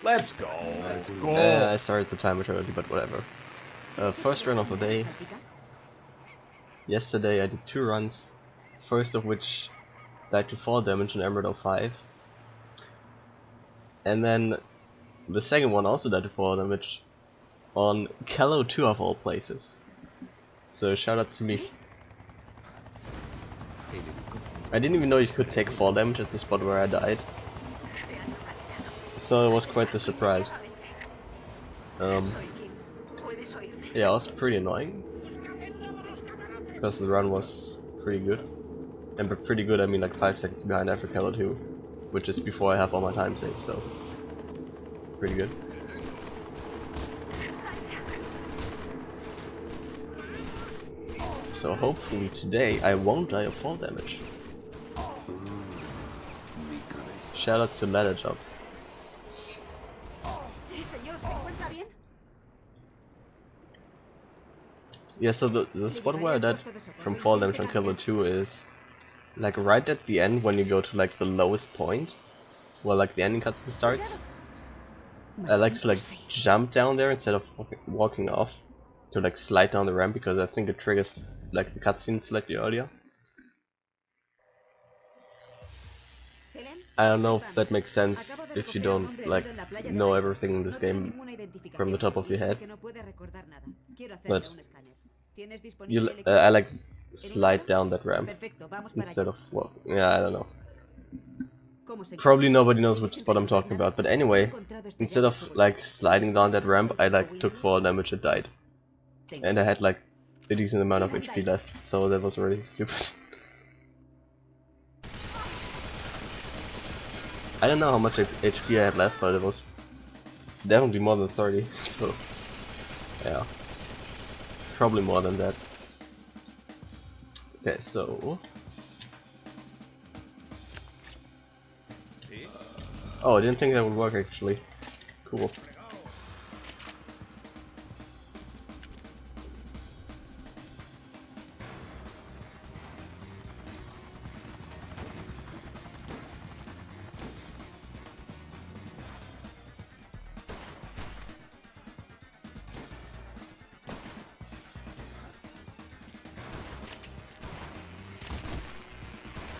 Let's go. I started the timer early, but whatever. First run of the day. Yesterday I did 2 runs, first of which died to fall damage on Emerald 5. And then the second one also died to fall damage on Kello 2 of all places. So shoutouts to me. I didn't even know you could take fall damage at the spot where I died. So it was quite the surprise. Yeah, it was pretty annoying. Because the run was pretty good. And by pretty good I mean like 5 seconds behind after Kello 2. Which is before I have all my time saved, so pretty good. So hopefully today I won't die of fall damage. Shout out to Ladder Job. Yeah, so the spot where I died from fall damage on Killer 2 is like right at the end when you go to like the lowest point, where like the ending cutscene starts. I like to like jump down there instead of walking off, to like slide down the ramp, because I think it triggers like the cutscene slightly earlier. I don't know if that makes sense if you don't like know everything in this game from the top of your head, but I like slide down that ramp instead of, well, yeah, I don't know. Probably nobody knows which spot I'm talking about, but anyway, instead of like sliding down that ramp, I like took fall damage and died. And I had like a decent amount of HP left, so that was really stupid. I don't know how much HP I had left, but it was definitely more than 30, so yeah, probably more than that. Okay, so oh, I didn't think that would work actually. Cool.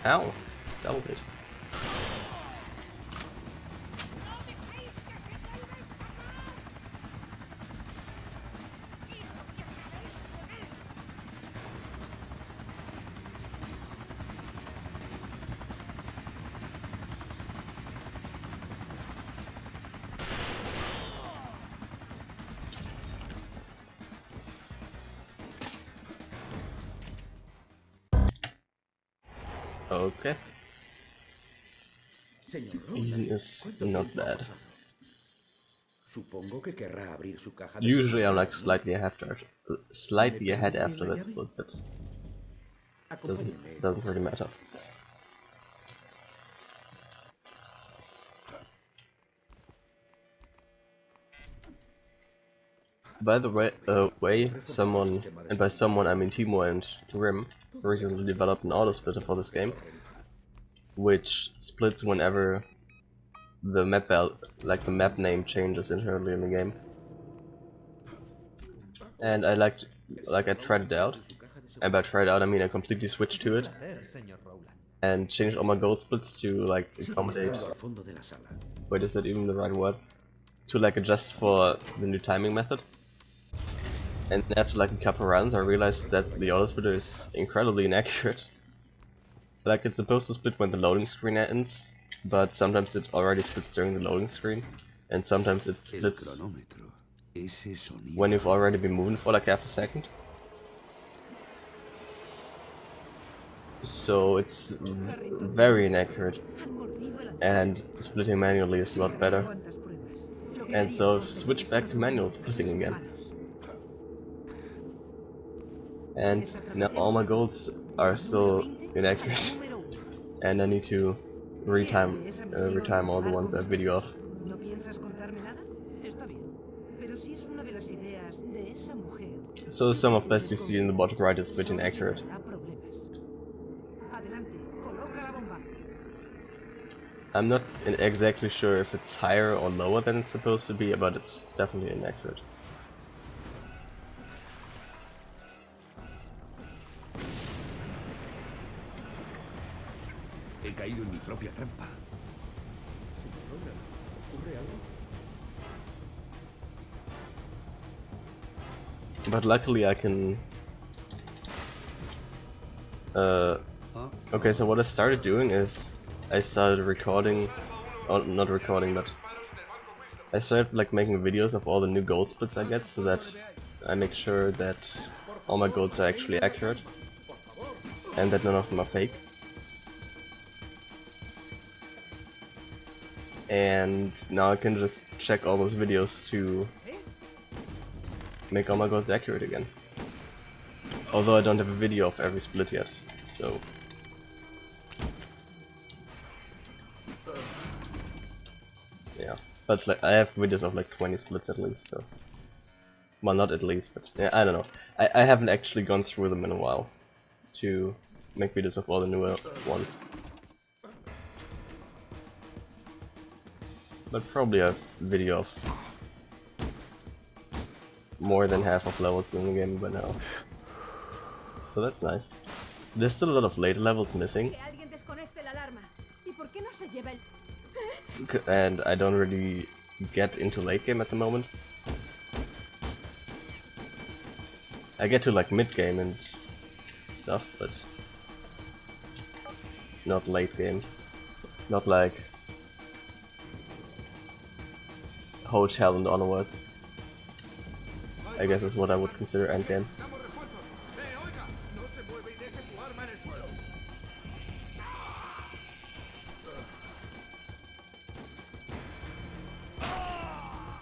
Ow! Double hit. Okay. Even is not bad. Usually I'm like slightly ahead after that split, but doesn't really matter. By the way, someone, and by someone I mean Timo and Grim, recently developed an auto splitter for this game, which splits whenever the the map name changes internally in the game. And I I tried it out, and by tried it out I mean I completely switched to it and changed all my gold splits to like accommodate. Wait, is that even the right word? To like adjust for the new timing method. And after like a couple runs I realized that the auto splitter is incredibly inaccurate. Like it's supposed to split when the loading screen ends, but sometimes it already splits during the loading screen, and sometimes it splits when you've already been moving for like half a second. So it's very inaccurate, and splitting manually is a lot better. And so I've switched back to manual splitting again. And now all my golds are still inaccurate, and I need to retime all the ones I video off. So some of best you see in the bottom right is a bit inaccurate. I'm not exactly sure if it's higher or lower than it's supposed to be, but it's definitely inaccurate. He caído en mi propia trampa. But luckily I can... Okay, so what I started doing is I started recording... Oh, not recording, but... I started like making videos of all the new gold splits I get, so that I make sure that all my golds are actually accurate and that none of them are fake. And now I can just check all those videos to make all my golds accurate again. Although I don't have a video of every split yet, so... Yeah, but like I have videos of like 20 splits at least, so... Well, not at least, but yeah, I don't know. I haven't actually gone through them in a while to make videos of all the newer ones. But probably a video of more than half of levels in the game by now. So that's nice. There's still a lot of later levels missing. And I don't really get into late game at the moment. I get to like mid game and stuff, but not late game. Not like Hotel and onwards. I guess is what I would consider endgame.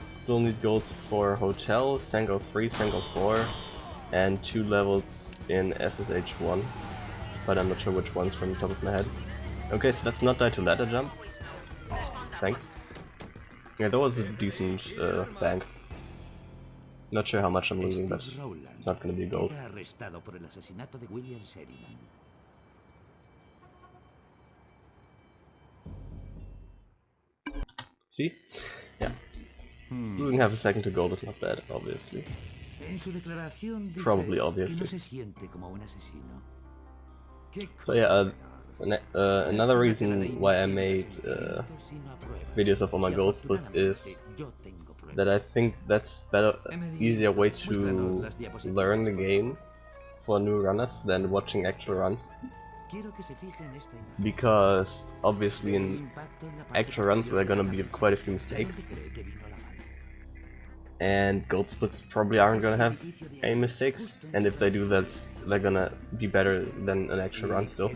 Still need golds for Hotel, Sango 3, Sango 4, and 2 levels in XIII, but I'm not sure which ones from the top of my head. Okay, so let's not die to ladder jump. Thanks. Yeah, that was a decent bank. Not sure how much I'm losing, but it's not gonna be gold. See? Yeah. Losing half a second to gold is not bad, obviously. Probably obviously. So yeah, another reason why I made videos of all my gold splits is that I think that's easier way to learn the game for new runners than watching actual runs. Because obviously in actual runs there are gonna be quite a few mistakes. And gold splits probably aren't gonna have any mistakes, and if they do, they're gonna be better than an actual run still.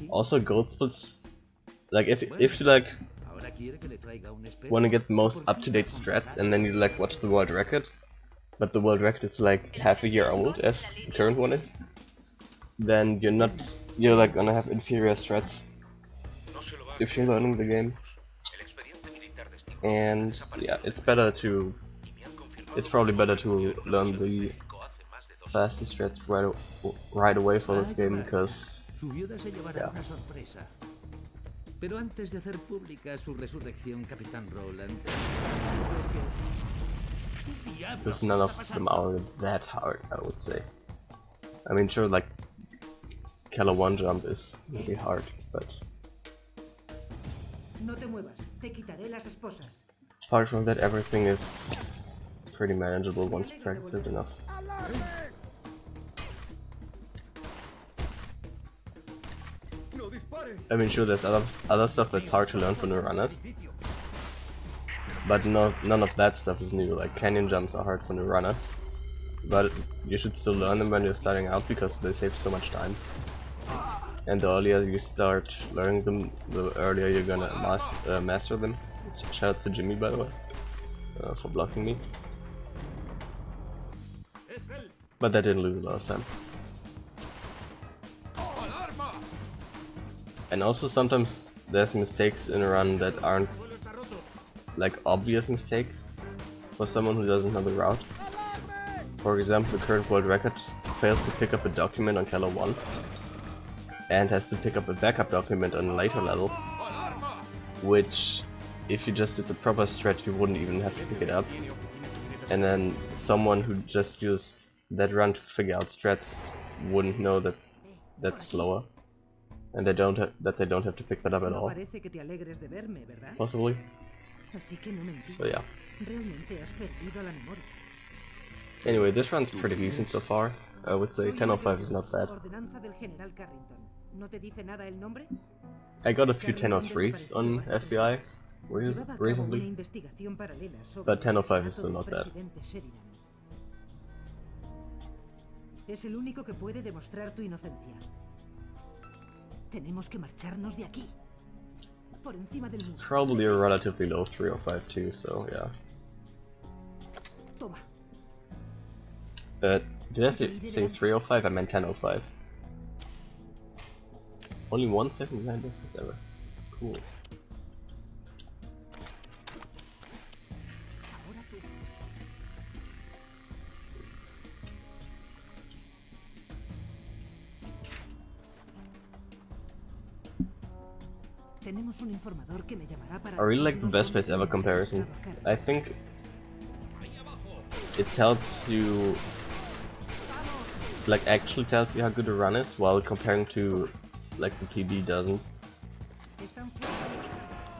Also, gold splits, like if you like want to get the most up-to-date strats, and then you like watch the world record, but the world record is like half a year old as the current one is, then you're like gonna have inferior strats if you're learning the game. And yeah, it's probably better to learn the fastest strat right away for this game, because yeah. Because none of them are that hard, I would say. I mean, sure, like Keller 1 jump is really hard, but apart from that, everything is pretty manageable once you practice it enough. I mean, sure, there's other stuff that's hard to learn for new runners, but none of that stuff is new. Like canyon jumps are hard for new runners, but you should still learn them when you're starting out because they save so much time. And the earlier you start learning them, the earlier you're gonna master them. Shout out to Jimmy, by the way, for blocking me. But that didn't lose a lot of time. And also sometimes there's mistakes in a run that aren't like obvious mistakes for someone who doesn't know the route. For example, the current world record fails to pick up a document on Keller 1 and has to pick up a backup document on a later level. which if you just did the proper strat you wouldn't even have to pick it up, and then someone who just used that run to figure out strats wouldn't know that that's slower, and they don't have to pick that up at all. Possibly. So yeah. Anyway, this run's pretty decent so far. I would say 10:05 is not bad. I got a few 10:03s on FBI recently, but 10:05 is still not bad. Es el único que puede demostrar tu inocencia. Tenemos que marcharnos de aquí. Por encima del muro. Probably a relatively low 3:05 too, so yeah. Toma. Did I say 3:05? I meant 10:05. Only 1 second behind this was ever. Cool. I really like the best place ever comparison. I think it tells you, like actually tells you how good a run is, while comparing to like the PB doesn't.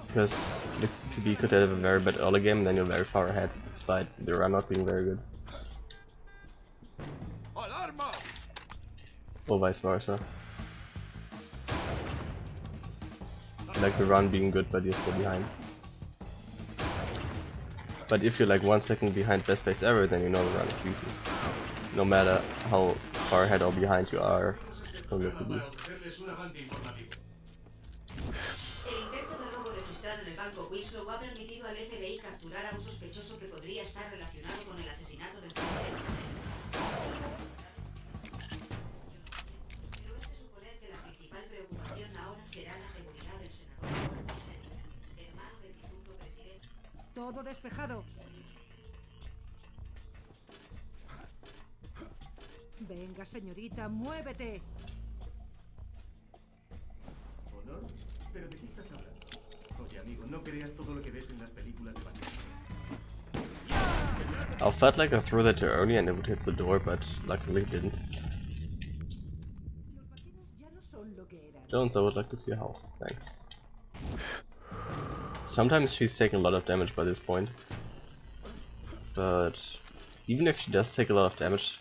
Because the PB could have a very bad early game and then you're very far ahead despite the run not being very good. Or vice versa. Like the run being good but you're still behind. But if you're like 1 second behind best place ever, then you know the run is easy. No matter how far ahead or behind you are from your PB. El intento de robo registrado en el banco Winslow ha permitido al FBI capturar a un sospechoso que podría estar relacionado con el asesinato del presidente. Pero es de suponer que la principal preocupación ahora será la seguridad del senador, hermano del difunto presidente. Todo despejado. Venga, señorita, muévete. ¿Honor? ¿Pero de qué estás hablando? Oye, amigo, no creas todo lo que ves en las películas de Batman. I felt like I threw that too early and it would hit the door, but luckily it didn't. Jones, I would like to see your health. Thanks. Sometimes she's taking a lot of damage by this point. But even if she does take a lot of damage,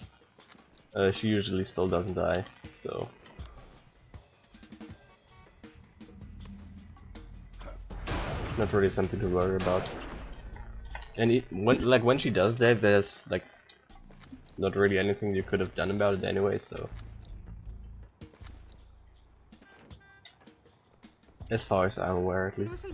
she usually still doesn't die, so... not really something to worry about. And when she does die, there's like not really anything you could have done about it anyway, so... as far as I'm aware, at least.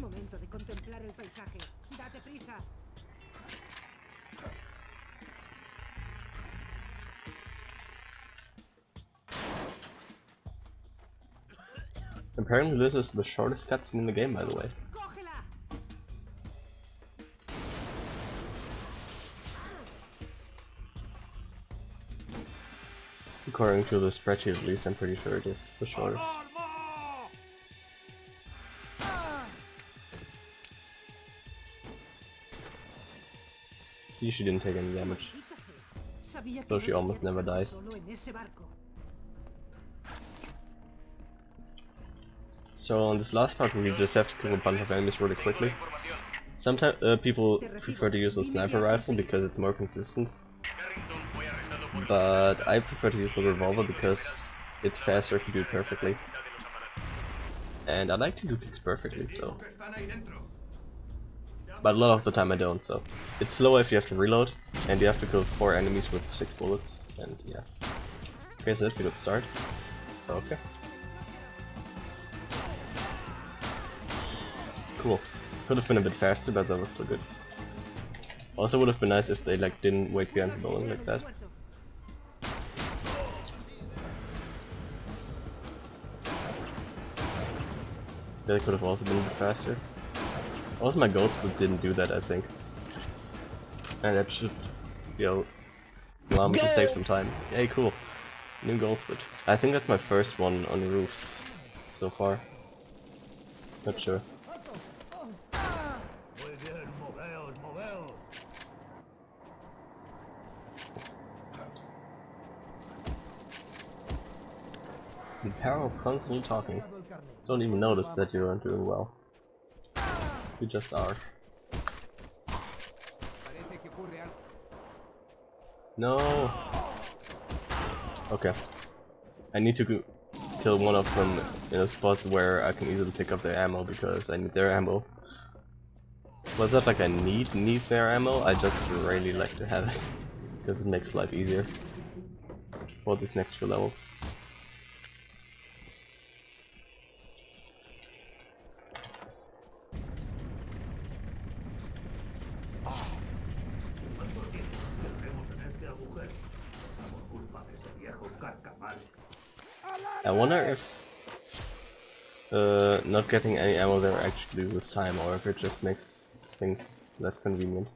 Apparently this is the shortest cutscene in the game, by the way. According to the spreadsheet at least, I'm pretty sure it is the shortest. See, she didn't take any damage, so she almost never dies. So on this last part we just have to kill a bunch of enemies really quickly. Sometimes people prefer to use the sniper rifle because it's more consistent, but I prefer to use the revolver because it's faster if you do it perfectly. And I like to do things perfectly, so... but a lot of the time I don't, so... it's slower if you have to reload, and you have to kill 4 enemies with 6 bullets, and yeah. Okay, so that's a good start. Okay. Cool. Could have been a bit faster, but that was still good. Also would have been nice if they like didn't wait behind the building like that. That could have also been a bit faster. Also my gold split didn't do that, I think. And that should, you know, allow me to save some time. Yay, cool. New gold split. I think that's my first one on roofs so far. Not sure. The power of constantly talking. Don't even notice that you aren't doing well. You just are. No! Okay. I need to kill one of them in a spot where I can easily pick up their ammo because I need their ammo. Well, it's not like I need their ammo, I just really like to have it because it makes life easier for these next few levels. I wonder if not getting any ammo there actually loses time, or if it just makes things less convenient.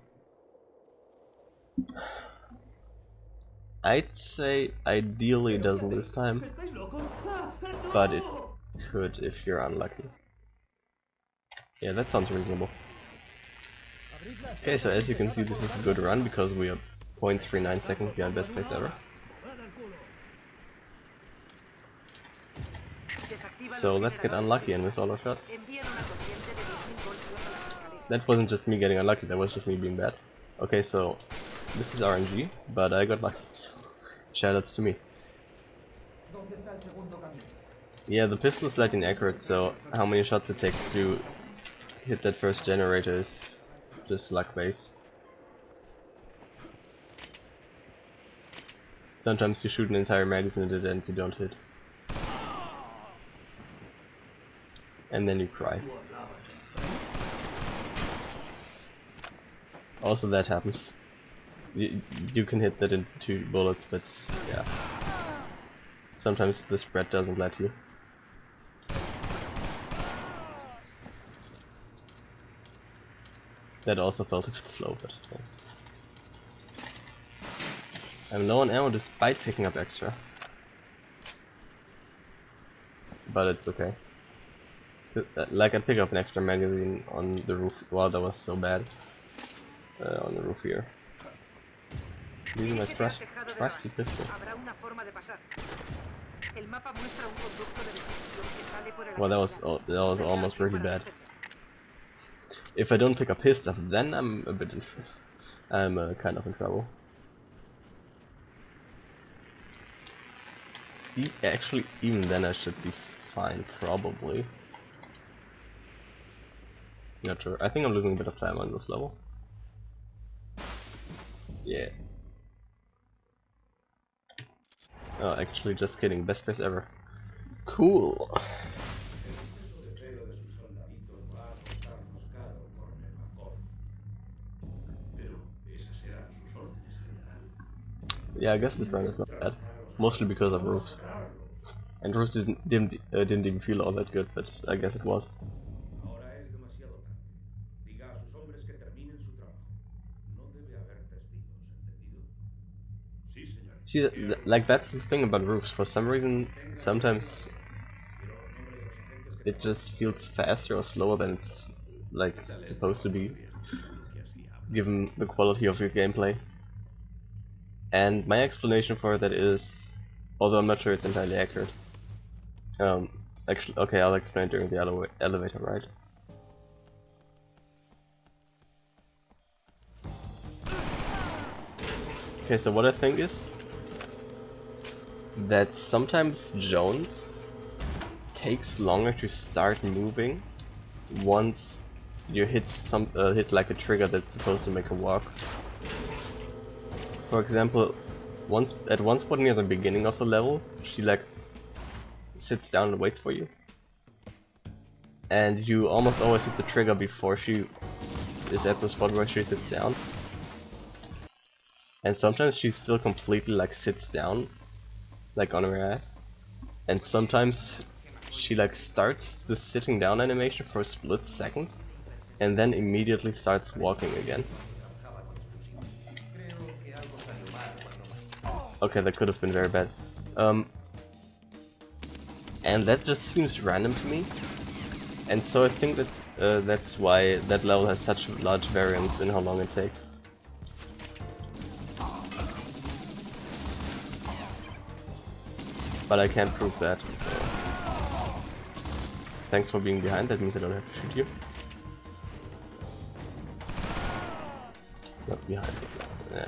I'd say ideally it doesn't lose time, but it could if you're unlucky. Yeah, that sounds reasonable. Okay, so as you can see, this is a good run because we are 0.39 seconds behind best place ever. So let's get unlucky and miss all our shots. That wasn't just me getting unlucky, that was just me being bad. Okay, so this is RNG, but I got lucky, so shoutouts to me. Yeah, the pistol is slightly inaccurate, so how many shots it takes to hit that first generator is just luck based. Sometimes you shoot an entire magazine at it and you don't hit. And then you cry. Also that happens. You can hit that in 2 bullets, but yeah. Sometimes the spread doesn't let you. That also felt a bit slow, but I'm low on ammo despite picking up extra. But it's okay. Like I picked up an extra magazine on the roof. Wow, that was so bad. On the roof here. Using my trusty pistol. Well, that was almost really bad. If I don't pick up his stuff, then I'm a bit kind of in trouble. Actually, even then I should be fine, probably. Not sure. I think I'm losing a bit of time on this level. Yeah. Oh, actually, just kidding. Best place ever. Cool. Yeah, I guess this run is not bad. Mostly because of roofs. And roofs didn't even feel all that good, but I guess it was. See, like that's the thing about roofs. For some reason, sometimes it just feels faster or slower than it's like supposed to be, given the quality of your gameplay. And my explanation for that is, although I'm not sure it's entirely accurate. Actually, okay, I'll explain during the elevator ride. Okay, so what I think is that sometimes Jones takes longer to start moving once you hit hit like a trigger that's supposed to make a walk. For example, at one spot near the beginning of the level, she like sits down and waits for you, and you almost always hit the trigger before she is at the spot where she sits down. And sometimes she still completely like sits down, like on her ass, and sometimes she like starts the sitting down animation for a split second and then immediately starts walking again. Okay, that could have been very bad. And that just seems random to me, and so I think that that's why that level has such large variance in how long it takes. but I can't prove that, so... Thanks for being behind, that means I don't have to shoot you. Not behind,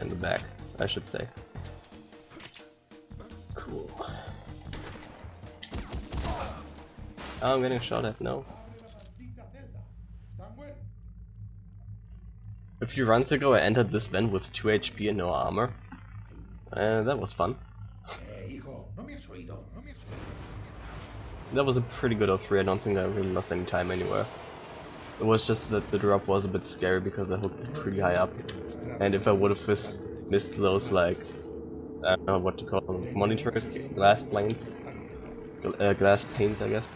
in the back, I should say. Cool. Oh, I'm getting shot at, no. A few runs ago I entered this vent with 2 HP and no armor. That was fun. That was a pretty good O3, I don't think I really lost any time anywhere. It was just that the drop was a bit scary because I hooked pretty high up. And if I would have missed those, like, I don't know what to call them, monitors, glass panes, I guess,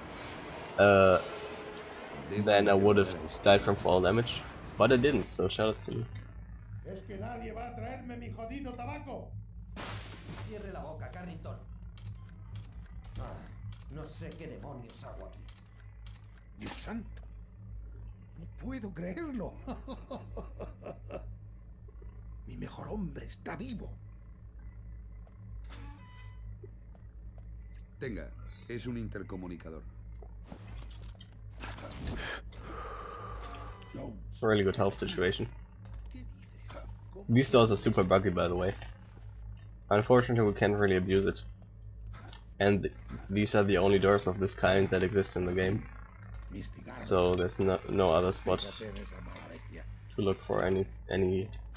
then I would have died from fall damage. But I didn't, so shout out to me. Cierre la boca, Carrington. No sé qué demonios hago aquí. Dios santo. No puedo creerlo. Mi mejor hombre está vivo. Tenga, es un intercomunicador. Really good health situation. These doors are super buggy, by the way. Unfortunately, we can't really abuse it. And these are the only doors of this kind that exist in the game. So there's no other spot to look for any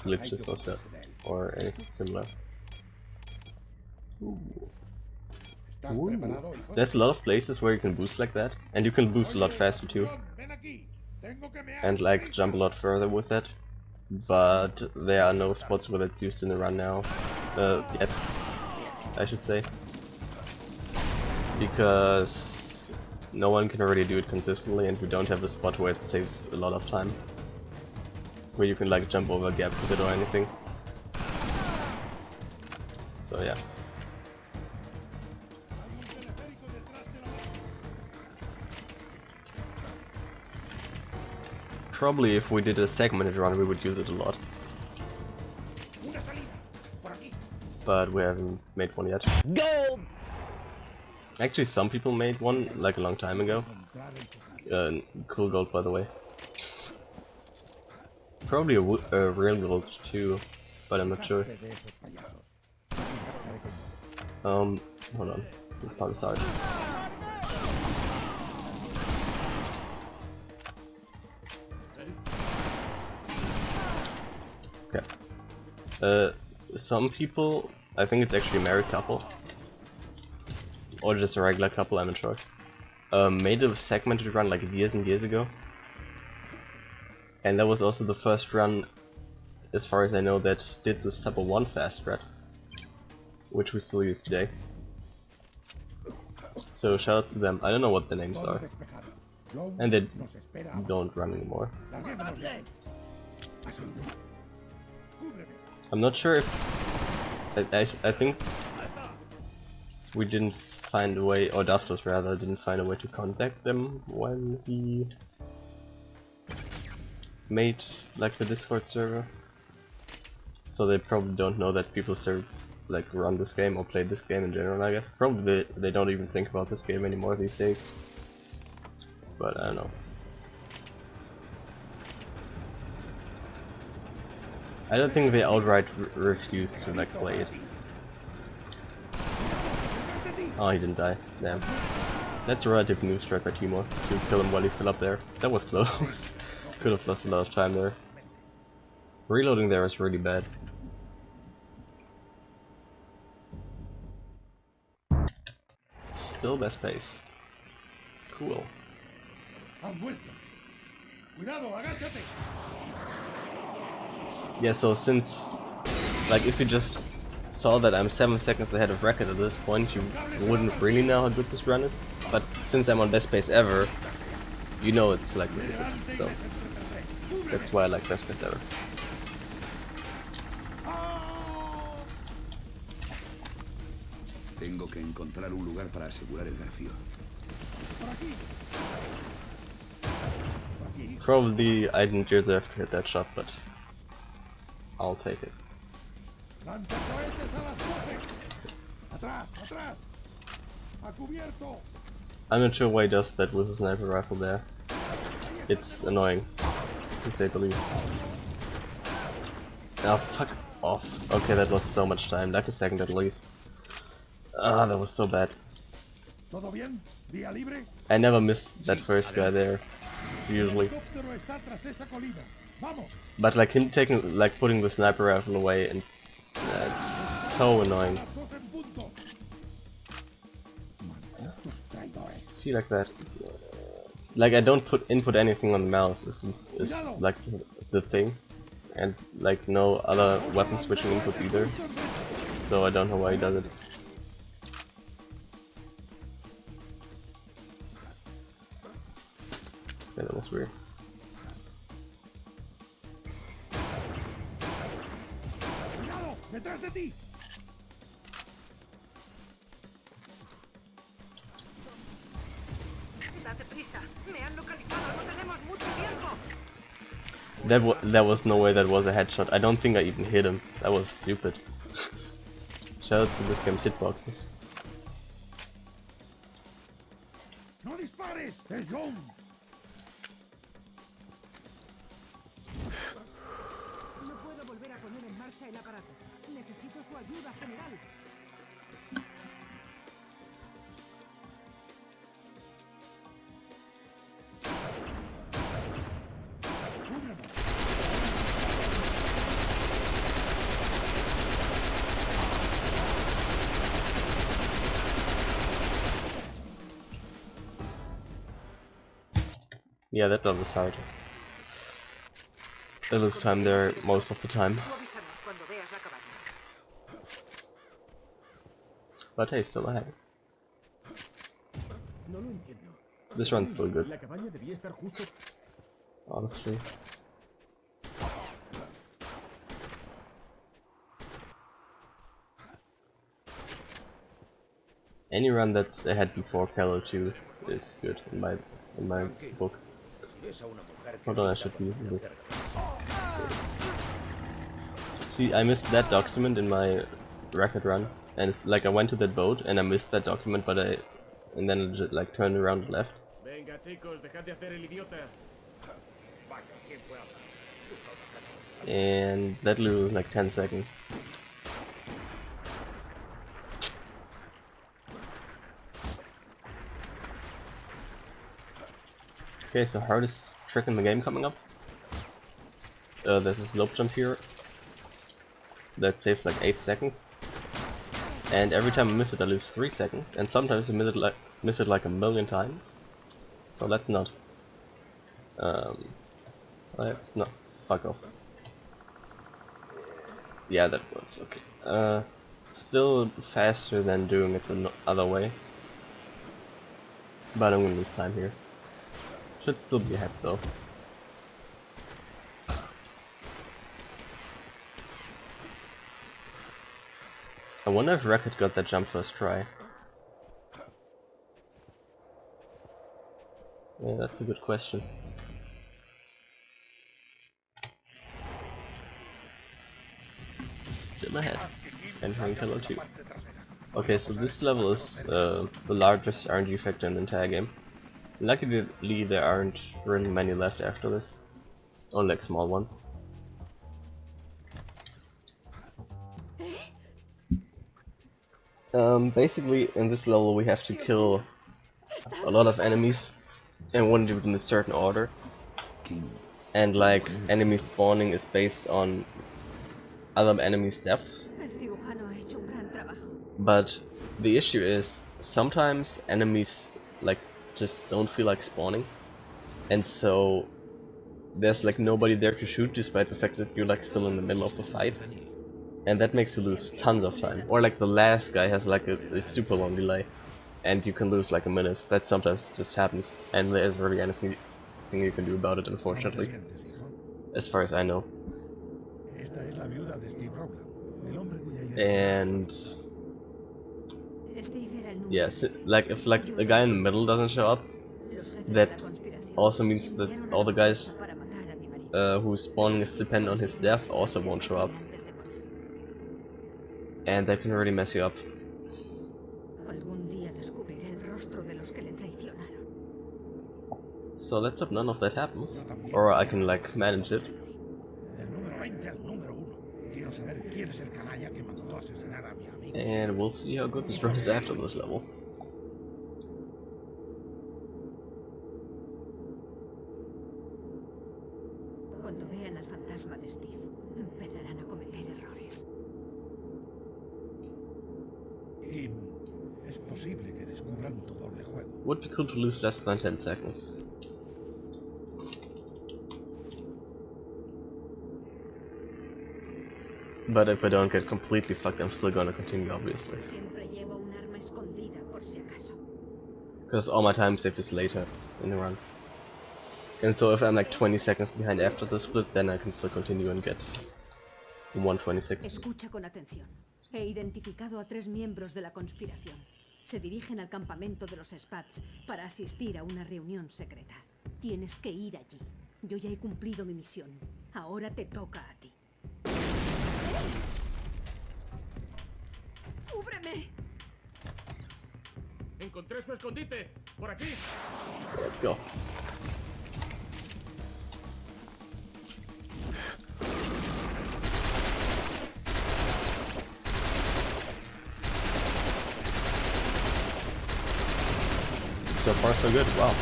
glitches or stuff or anything similar. Ooh. Ooh. There's a lot of places where you can boost like that, and you can boost a lot faster too. And like jump a lot further with that, but there are no spots where it's used in the run now, yet, I should say, because no one can already do it consistently, and we don't have a spot where it saves a lot of time, where you can like jump over a gap with it or anything. So yeah. Probably if we did a segmented run we would use it a lot. But we haven't made one yet. Go! Actually some people made one like a long time ago. Cool gold, by the way. Probably a real gold too, but I'm not sure. Hold on, this part is hard. Okay. Some people, I think it's actually a married couple, or just a regular couple, I'm not sure, made a segmented run like years and years ago, and that was also the first run, as far as I know, that did the Supper 1 fast red, which we still use today. So shout out to them. I don't know what the names are, and they don't run anymore. I'm not sure if I think we didn't find a way, or Daftos rather didn't find a way to contact them when he made like the Discord server, so they probably don't know that people still like run this game or play this game in general. I guess probably they don't even think about this game anymore these days, but I don't know. I don't think they outright refuse to like play it. Oh, he didn't die. Damn. That's a relative new strat by Timor to kill him while he's still up there. That was close. Could have lost a lot of time there. Reloading there is really bad. Still best pace. Cool. Yeah, so since, like, if you just saw that I'm 7 seconds ahead of record at this point, you wouldn't really know how good this run is. But since I'm on best pace ever, you know it's like really good. So that's why I like best pace ever. Tengo que encontrar un lugar para asegurar el grafío. Probably I didn't deserve to hit that shot, but I'll take it. I'm not sure why he does that with a sniper rifle there. It's annoying, to say the least. Oh, fuck off. Okay, that was so much time, like a second at least. Ah, that was so bad. I never missed that first guy there, usually. But like him taking, like putting the sniper rifle away, and that's so annoying. See, like that. Like I don't input anything on the mouse. Is like the thing, and like no other weapon switching inputs either. So I don't know why he does it. Yeah, that was weird. There was no way that was a headshot. I don't think I even hit him. That was stupid. Shout out to this game's hitboxes. ¡No dispares! ¡Es John! No puedo volver a poner en marcha el aparato. Necesito su ayuda, general. Yeah, that level was hard. I lose time there most of the time. But hey, still ahead. This run's still good. Honestly. Any run that's ahead before Calo 2 is good in my book. Hold on, I should be using this. See, I missed that document in my record run, and it's like I went to that boat and I missed that document, but and then it just, like turned around and left. And that loses like 10 seconds. Okay, so hardest trick in the game coming up. There's a slope jump here that saves like 8 seconds, and every time I miss it I lose 3 seconds, and sometimes I miss it like a million times. So let's not. Let's not. Fuck off. Yeah, that works. Okay. Still faster than doing it the other way, but I'm gonna lose time here. Should still be ahead though. I wonder if Racket got that jump first try. Yeah, that's a good question. Still ahead. Entering Calo 2. Okay, so this level is the largest RNG factor in the entire game. Luckily there aren't really many left after this. Only like small ones. Basically in this level we have to kill a lot of enemies and want to do it in a certain order. And like enemy spawning is based on other enemies' deaths. But the issue is sometimes enemies like just don't feel like spawning, and so there's like nobody there to shoot despite the fact that you're like still in the middle of the fight, and that makes you lose tons of time. Or like the last guy has like a super long delay and you can lose like a minute. That sometimes just happens, and there isn't really anything you can do about it, unfortunately, as far as I know. And yes, like if like a guy in the middle doesn't show up, that also means that all the guys whose spawning is dependent on his death also won't show up, and that can really mess you up. So let's hope none of that happens. Or I can like manage it. Del número 20 al número 1. Quiero saber quién es el canalla que mandó asesinar a mi amigo. And we'll see how good this run is after this level. Cuando vean al fantasma de Steve, empezarán a cometer errores. Kim, es posible que descubran tu doble juego. Would be cool to lose less than 10 seconds. But if I don't get completely fucked, I'm still gonna continue, obviously. Siempre llevo un arma escondida por si acaso. Because all my time save is later in the run. And so if I'm like 20 seconds behind after the split, then I can still continue and get 126. Escucha con atención. He identificado a 3 miembros de la conspiración. Se dirigen al campamento de los Spats para asistir a una reunión secreta. Tienes que ir allí. Yo ya he cumplido mi misión. Ahora te toca a ti. ¡Cúbreme! Encontré su escondite. Por aquí. Let's go. So far so good, wow.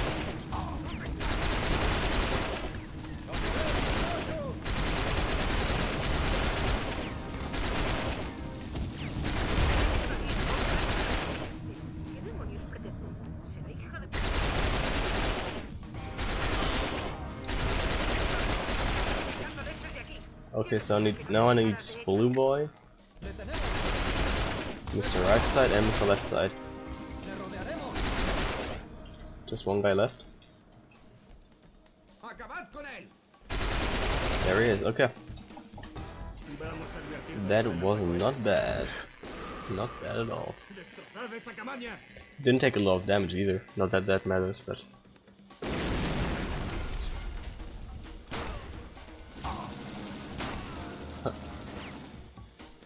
Okay, so now I need Blue Boy, Mr. Right Side, and Mr. Left Side. Just one guy left. There he is, okay. That was not bad. Not bad at all. Didn't take a lot of damage either. Not that that matters, but...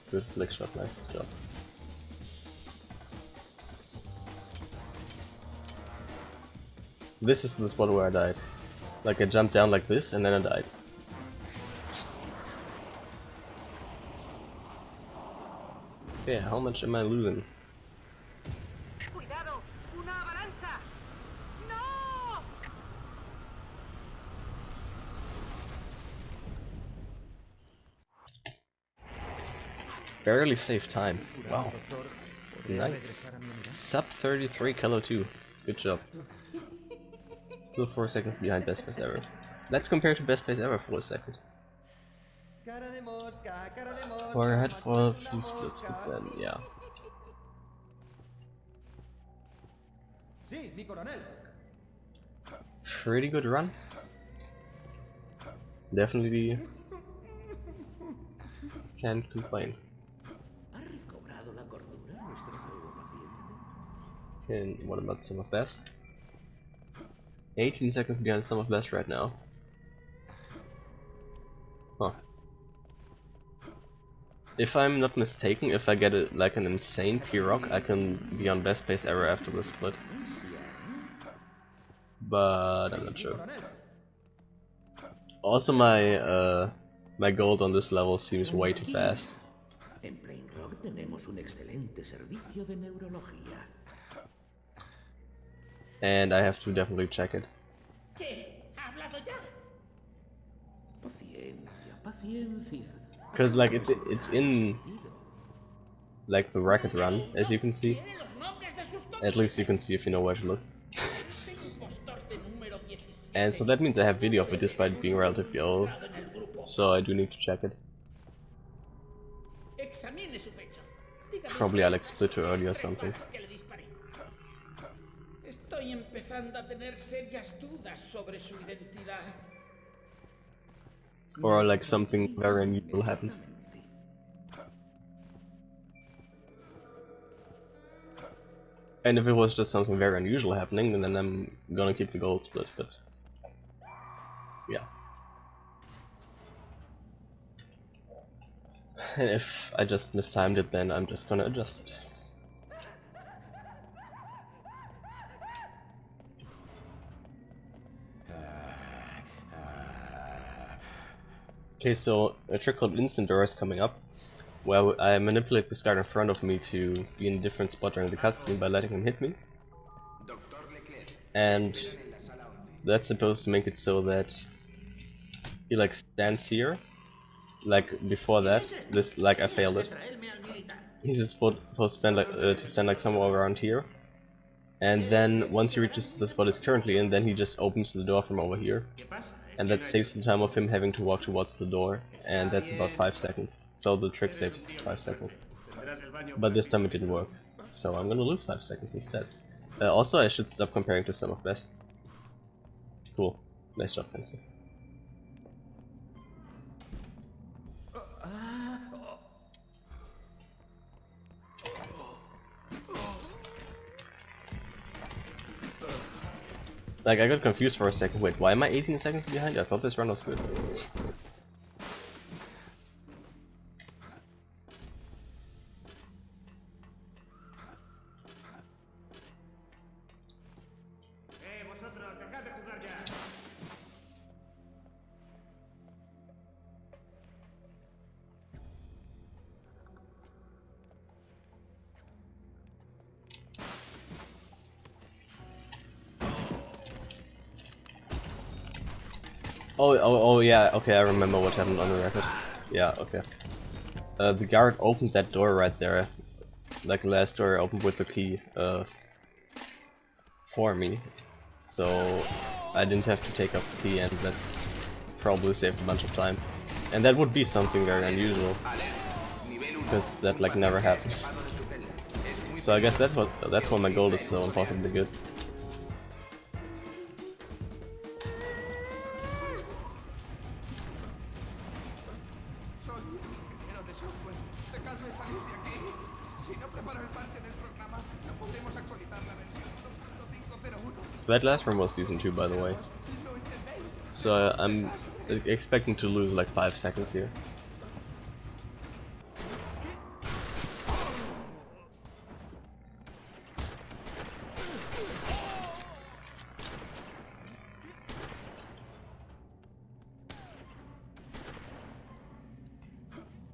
Good flick shot, nice job. This is the spot where I died. Like I jumped down like this and then I died. Okay, how much am I losing? ¡Cuidado! ¡Una avalancha! ¡No! Barely saved time. Wow. Nice. Sub 33 Kilo 2. Good job. Still 4 seconds behind best place ever. Let's compare to best place ever for a second. We're ahead for a few splits, but then, yeah. Pretty good run. Definitely can't complain. And what about Sum of Best? 18 seconds behind Sum of Best right now. Huh. If I'm not mistaken, if I get like an insane P-Rock, I can be on best place ever after the split. But I'm not sure. Also my my gold on this level seems way too fast. En Plain Rock tenemos un excelente servicio de neurología. And I have to definitely check it. Paciencia, paciencia. Cause like it's in like the record run, as you can see. At least you can see if you know where to look. And so that means I have video of it despite being relatively old. So I do need to check it. Probably I'll like split too early or something. Estoy empezando a tener serias dudas sobre su identidad. Or like something very unusual happened. And if it was just something very unusual happening, then I'm gonna keep the gold split, but yeah. And if I just mistimed it, then I'm just gonna adjust it. Okay, so a trick called Instant Door is coming up, where I manipulate this guard in front of me to be in a different spot during the cutscene by letting him hit me. And that's supposed to make it so that he like stands here. Like before that, this like I failed it. He's just supposed to stand like somewhere around here. And then once he reaches the spot he's currently in, then he just opens the door from over here. And that saves the time of him having to walk towards the door, and that's about 5 seconds. So the trick saves 5 seconds. But this time it didn't work, so I'm gonna lose 5 seconds instead. Also, I should stop comparing to Son of Best. Cool. Nice job, Pencil. Like, I got confused for a second. Wait, why am I 18 seconds behind? I thought this run was good. Oh yeah, okay, I remember what happened on the record. Yeah, okay. The guard opened that door right there, like the last door I opened with the key, for me. So I didn't have to take up the key, and that's probably saved a bunch of time. And that would be something very unusual, because that like never happens. So I guess that's why my gold is so impossibly good. That last run was decent too, by the way. So I'm expecting to lose like 5 seconds here.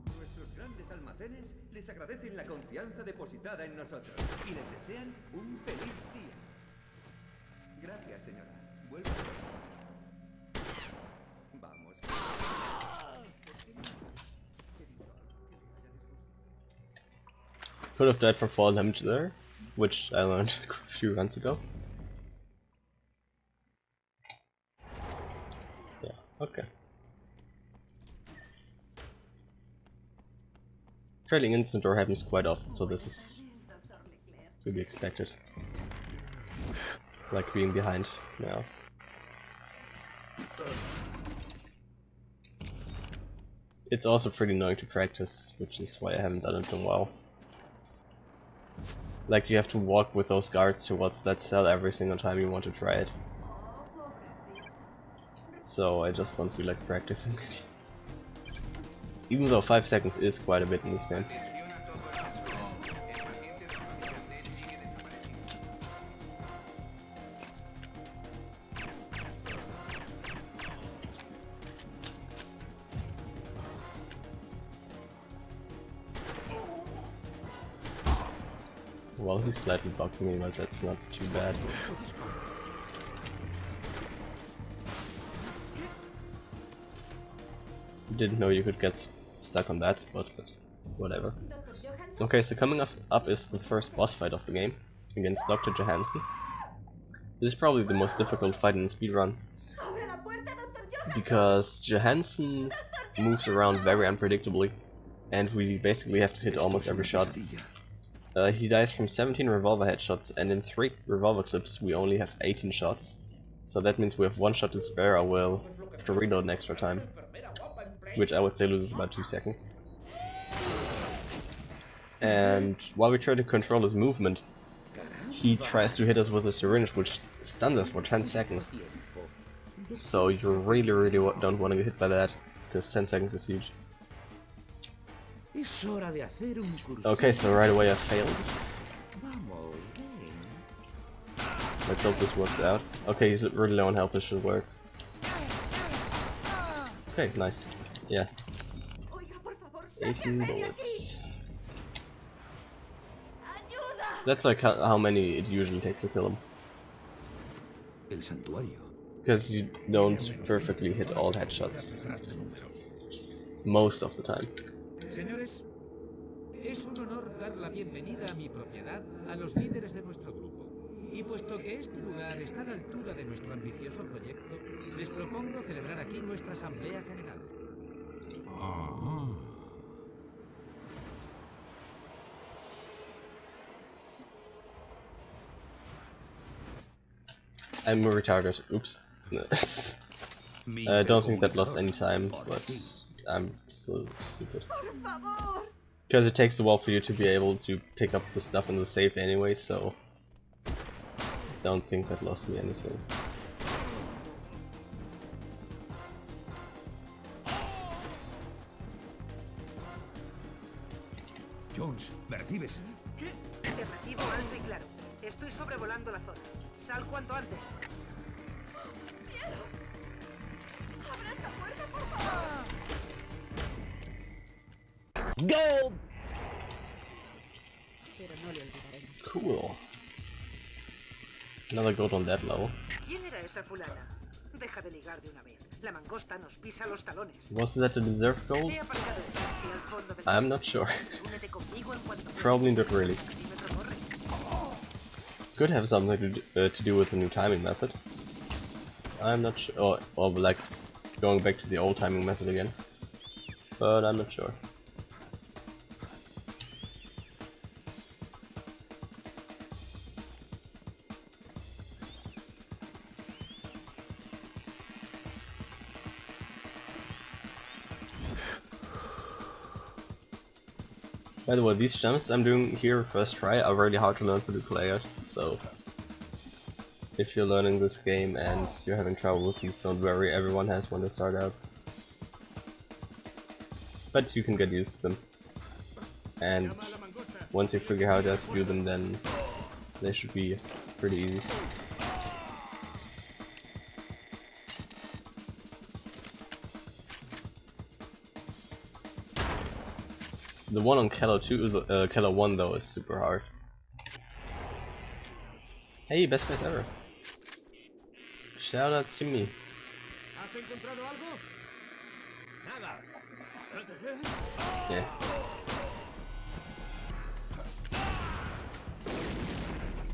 Nuestros grandes almacenes les agradecen la confianza depositada en nosotros y les desean un feliz día. Gracias, señora. Vuelva a los vamos. Could have died from fall damage there, which I learned a few runs ago. Yeah, okay. Trailing instant door happens quite often, so this is to be expected. Like being behind now. It's also pretty annoying to practice, which is why I haven't done it in a while. Like you have to walk with those guards towards that cell every single time you want to try it. So I just don't feel like practicing it. Even though 5 seconds is quite a bit in this game. Well, he's slightly blocking me, but that's not too bad. Didn't know you could get stuck on that spot, but whatever. Okay, so coming up is the first boss fight of the game, against Dr. Johansson. This is probably the most difficult fight in the speedrun, because Johansson moves around very unpredictably, and we basically have to hit almost every shot. He dies from 17 revolver headshots, and in 3 revolver clips we only have 18 shots. So that means we have 1 shot to spare, or we'll have to reload an extra time. Which I would say loses about 2 seconds. And while we try to control his movement, he tries to hit us with a syringe, which stuns us for 10 seconds. So you really don't want to get hit by that, because 10 seconds is huge. Okay, so right away I failed. Let's hope this works out. Okay, he's really low on health, this should work. Okay, nice. Yeah. 18 bullets. That's like how many it usually takes to kill him. El santuario. Because you don't perfectly hit all headshots. Most of the time. Señores, es un honor dar la bienvenida a mi propiedad a los líderes de nuestro grupo. Y puesto que este lugar está a la altura de nuestro ambicioso proyecto, les propongo celebrar aquí nuestra asamblea general. I'm retarded. Oops. I don't think that lost any time, but I'm so stupid. Because it takes a while for you to be able to pick up the stuff in the safe anyway, so don't think that lost me anything. Jones, ¿me recibes? ¿Qué? Te recibo alto y claro. Estoy sobrevolando la zona. Sal cuanto antes. ¡Cielos! ¡Abre esta puerta, por favor! Gold! Pero no le olvidaremos. Cool. Another gold on that level. ¿Quién era esa fulana? Deja de ligar de una vez. La mangosta nos pisa los talones. Was that a deserved gold? He aparcado el taxi al fondo del I'm not sure. Únete conmigo en cuanto Probably not really. centímetro corre. Could have something to do with the new timing method. I'm not sure. Or like going back to the old timing method again. But I'm not sure. By the way, these jumps I'm doing here first try are really hard to learn for new players, so if you're learning this game and you're having trouble with these, don't worry, everyone has one to start out. But you can get used to them. And once you figure out how to do them, then they should be pretty easy. The one on Keller 2, Keller 1 though, is super hard. Hey, best place ever. Shout out to me. ¿Has encontrado algo? Nada. Yeah.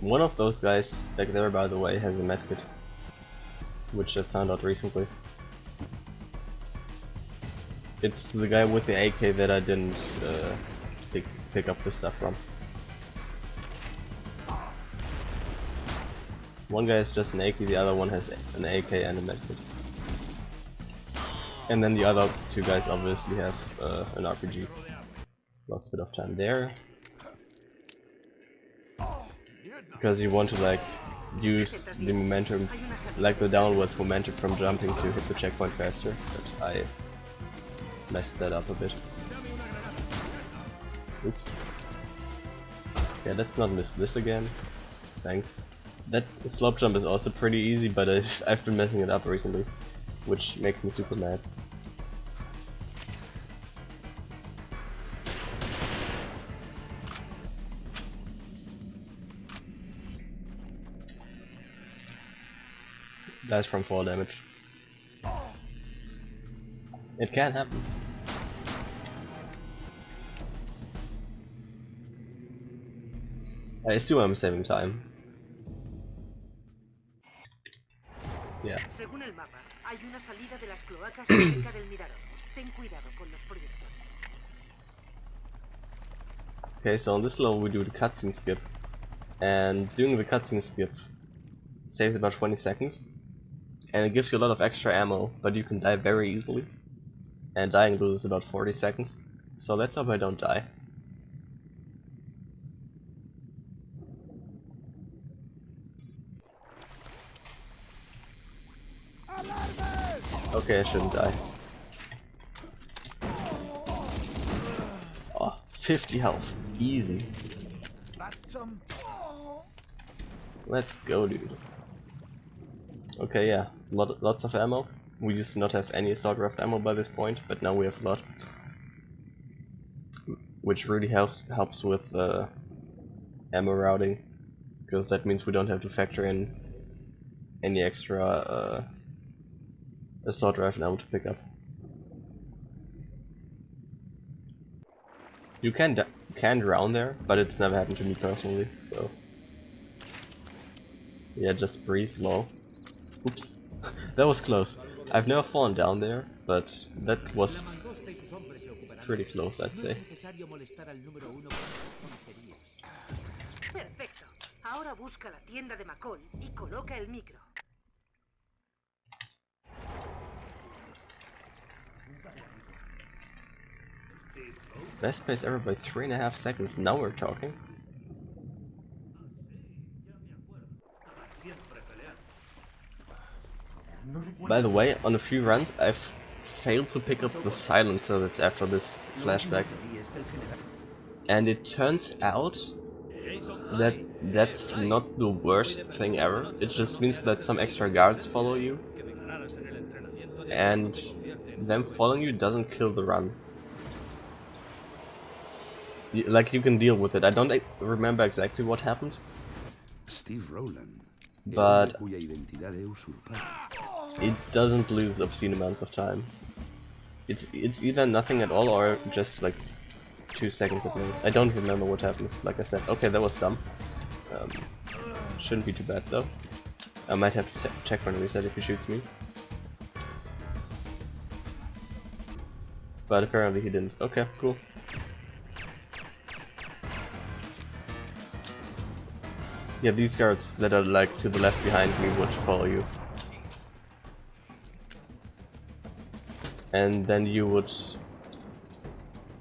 One of those guys back there, by the way, has a medkit, which I found out recently. It's the guy with the AK that I didn't pick up the stuff from. One guy is just an AK, the other one has an AK and a medkit. And then the other two guys obviously have an RPG. Lost a bit of time there. Because you want to like use the momentum, like the downwards momentum from jumping to hit the checkpoint faster, but I messed that up a bit. Oops. Yeah, let's not miss this again. Thanks. That slope jump is also pretty easy, but I've been messing it up recently, which makes me super mad. That's from fall damage. It can happen. I assume I'm saving time. Yeah. Según el mapa, hay una salida de las cloacas cerca del mirador. Ten cuidado con los proyectores. Okay, so on this level we do the cutscene skip, and doing the cutscene skip saves about 20 seconds, and it gives you a lot of extra ammo, but you can die very easily, and dying loses about 40 seconds, so let's hope I don't die. Okay, I shouldn't die. Oh, 50 health. Easy. Let's go, dude. Okay, yeah. Lots of ammo. We used to not have any assault rifle ammo by this point, but now we have a lot. Which really helps with ammo routing, because that means we don't have to factor in any extra assault rifle ammo to pick up. You can drown there, but it's never happened to me personally, so yeah, just breathe low. Oops, that was close. I've never fallen down there, but that was pretty close, I'd say. Perfecto. Ahora busca la tienda de McCall y coloca el micro. Best pace ever by 3.5 seconds. Now we're talking. By the way, on a few runs I've failed to pick up the silencer that's after this flashback. And it turns out that that's not the worst thing ever. It just means that some extra guards follow you. And them following you doesn't kill the run. Like, you can deal with it. I don't remember exactly what happened. Steve Rowland, but it doesn't lose obscene amounts of time. It's either nothing at all or just like 2 seconds at most. I don't remember what happens, like I said. Okay, that was dumb. Shouldn't be too bad though. I might have to check when reset if he shoots me. But apparently he didn't. Okay, cool. Yeah, these guards that are like to the left behind me would follow you. And then you would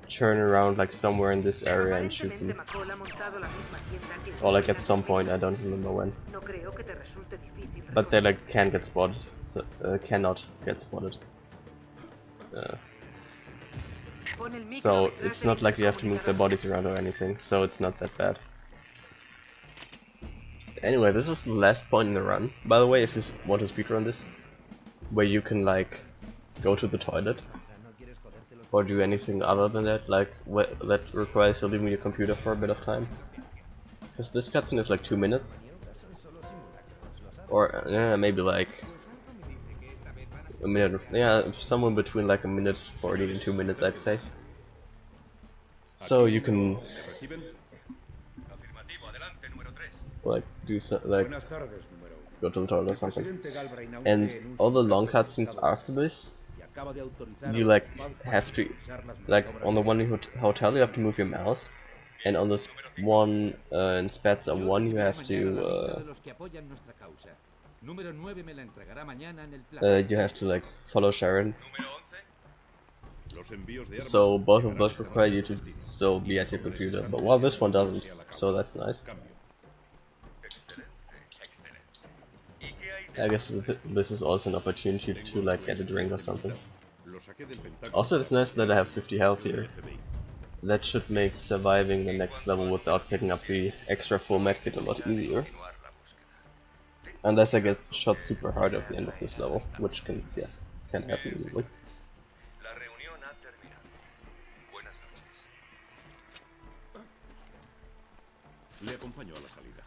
turn around like somewhere in this area and shoot them. Or like at some point, I don't remember when. But they like can get spotted, so, cannot get spotted. So it's not like you have to move their bodies around or anything, so it's not that bad. Anyway, this is the last point in the run. By the way, if you want to speedrun this, where you can like go to the toilet or do anything other than that, like that requires you leaving your computer for a bit of time. Because this cutscene is like 2 minutes, or maybe like a minute. Yeah, somewhere between like a minute 40 and 2 minutes, I'd say. So you can like do so, like go to the toilet or something. And all the long cutscenes after this, you like have to, like on the one in hotel you have to move your mouse, and on this one in Spatz 1 you have to like follow Sharon. So both of those require you to still be at your computer, but well, this one doesn't, so that's nice. I guess this is also an opportunity to like get a drink or something. Also, it's nice that I have 50 health here. That should make surviving the next level without picking up the extra full medkit a lot easier. Unless I get shot super hard at the end of this level, which can happen easily. Le acompaño a la salida.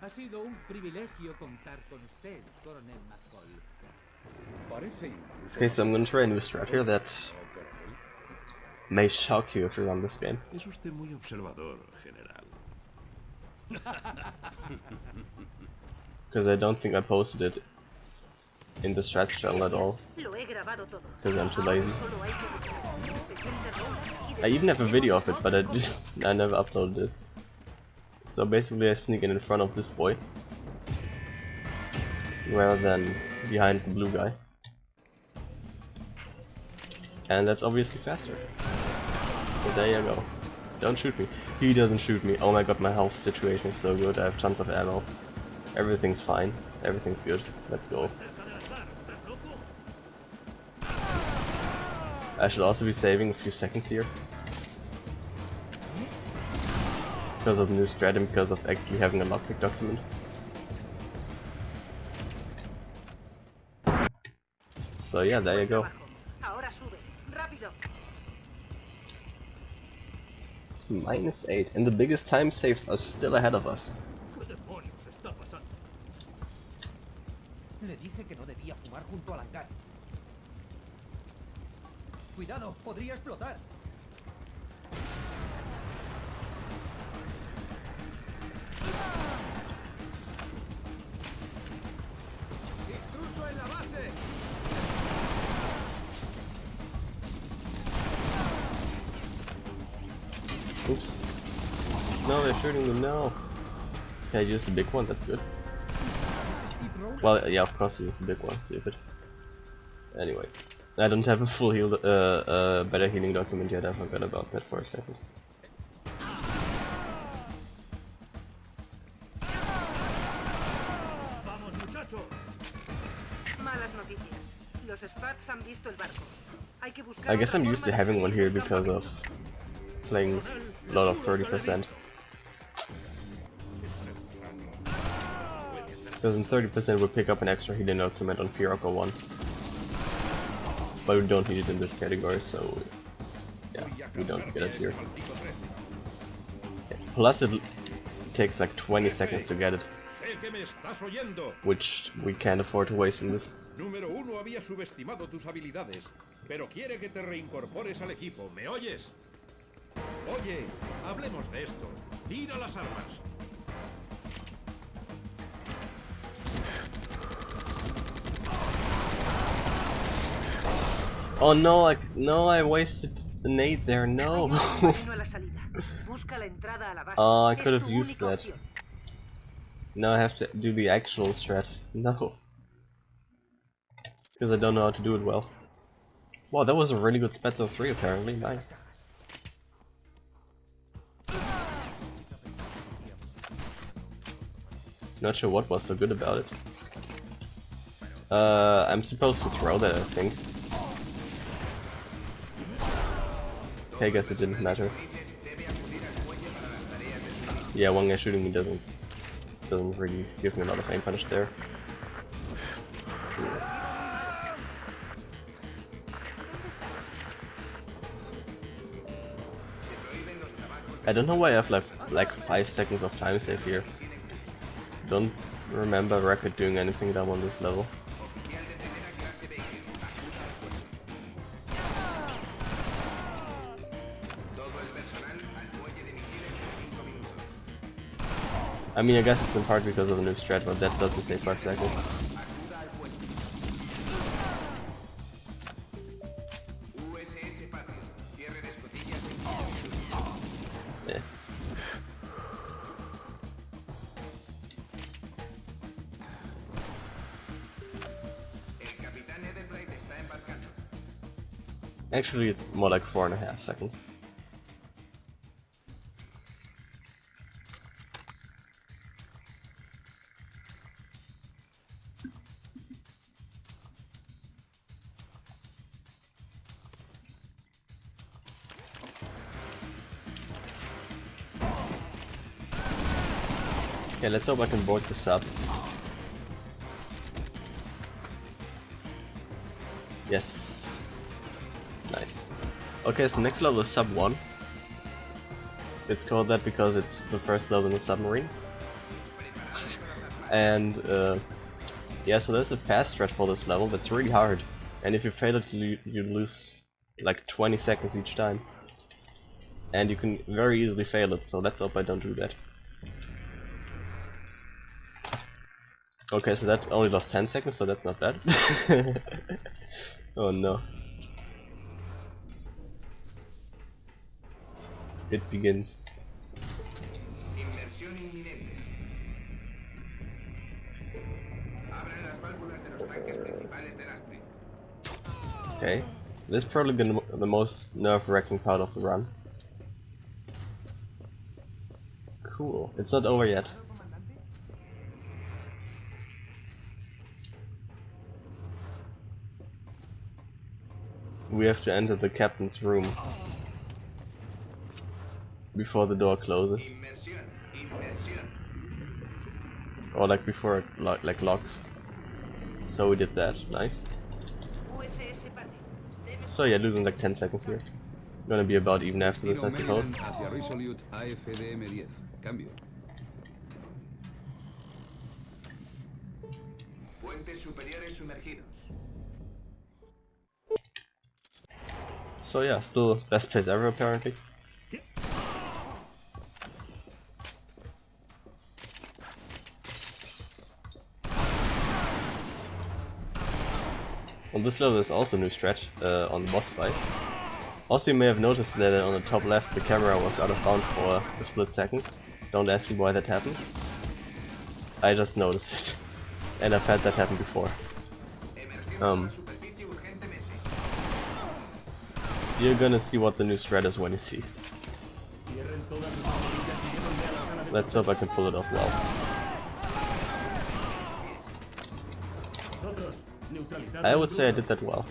Ha sido un privilegio contar con usted, Coronel McCall. Okay, so I'm gonna try a new strat here that may shock you if you run this game. Es usted muy observador, General. Because I don't think I posted it in the strats channel at all. Because I'm too lazy. I even have a video of it, but I never uploaded it. So basically I sneak in front of this boy rather than behind the blue guy. And that's obviously faster. So there you go. Don't shoot me. He doesn't shoot me. Oh my god, my health situation is so good. I have tons of ammo. Everything's fine. Everything's good. Let's go. I should also be saving a few seconds here. Because of the new strat and because of actually having a lockpick document. So yeah, there you go. Ahora sube, rápido. -8, and the biggest time saves are still ahead of us. Le dije que no debía fumar junto al hangar. Cuidado, podría explotar. ¡Intruso en la base! Oops. No, they're shooting me, no. Okay, I used the big one, that's good. Well, yeah, of course you use the big one, stupid. Anyway. I don't have a full heal, better healing document yet, I forgot about that for a second. Malas noticias. Los Spats han visto el barco. Hay que buscar. I guess I'm used to having one here because of playing a lot of 30%. Because in 30% we pick up an extra healing document on Piroko 1. But we don't need it in this category, so yeah, we don't get it here. Okay. Plus it takes like 20 seconds to get it, which we can't afford to waste in this. Número 1 había subestimado tus habilidades, pero quiere que te reincorpores al equipo. ¿Me oyes? Oye, hablemos de esto. Tira las armas. Oh no, I wasted the nade there, no. Oh, I could have used that. Now I have to do the actual strat. No. Because I don't know how to do it well. Wow, that was a really good Spectre 3 apparently, nice. Not sure what was so good about it. I'm supposed to throw that, I think. Okay, I guess it didn't matter. Yeah, one guy shooting me doesn't really give me a lot of aim punish there. I don't know why I have like 5 seconds of time save here. Don't remember Record doing anything dumb on this level. I mean, I guess it's in part because of the new strat, but that doesn't save 5 seconds. Yeah. Actually, it's more like 4.5 seconds. Okay, let's hope I can board the sub. Yes. Nice. Okay, so next level is sub 1. It's called that because it's the first level in the submarine. And yeah, so there's a fast strat for this level that's really hard. And if you fail it, you lose like 20 seconds each time. And you can very easily fail it, so let's hope I don't do that. Okay, so that only lost 10 seconds, so that's not bad. Oh no. It begins. Okay, this is probably the most nerve-wracking part of the run. Cool, it's not over yet. We have to enter the captain's room before the door closes, or like before it like locks. So we did that. Nice. So yeah, losing like 10 seconds here. Gonna be about even after this, I suppose. Hacia Resolute AFDM-10. Cambio. Puentes superiores sumergidos. So yeah, still best place ever apparently. On this level is also a new stretch on the boss fight. Also, you may have noticed that on the top left the camera was out of bounds for a split second. Don't ask me why that happens. I just noticed it. And I've had that happen before. You're gonna see what the new strat is when you see it. Let's hope I can pull it off well. I would say I did that well.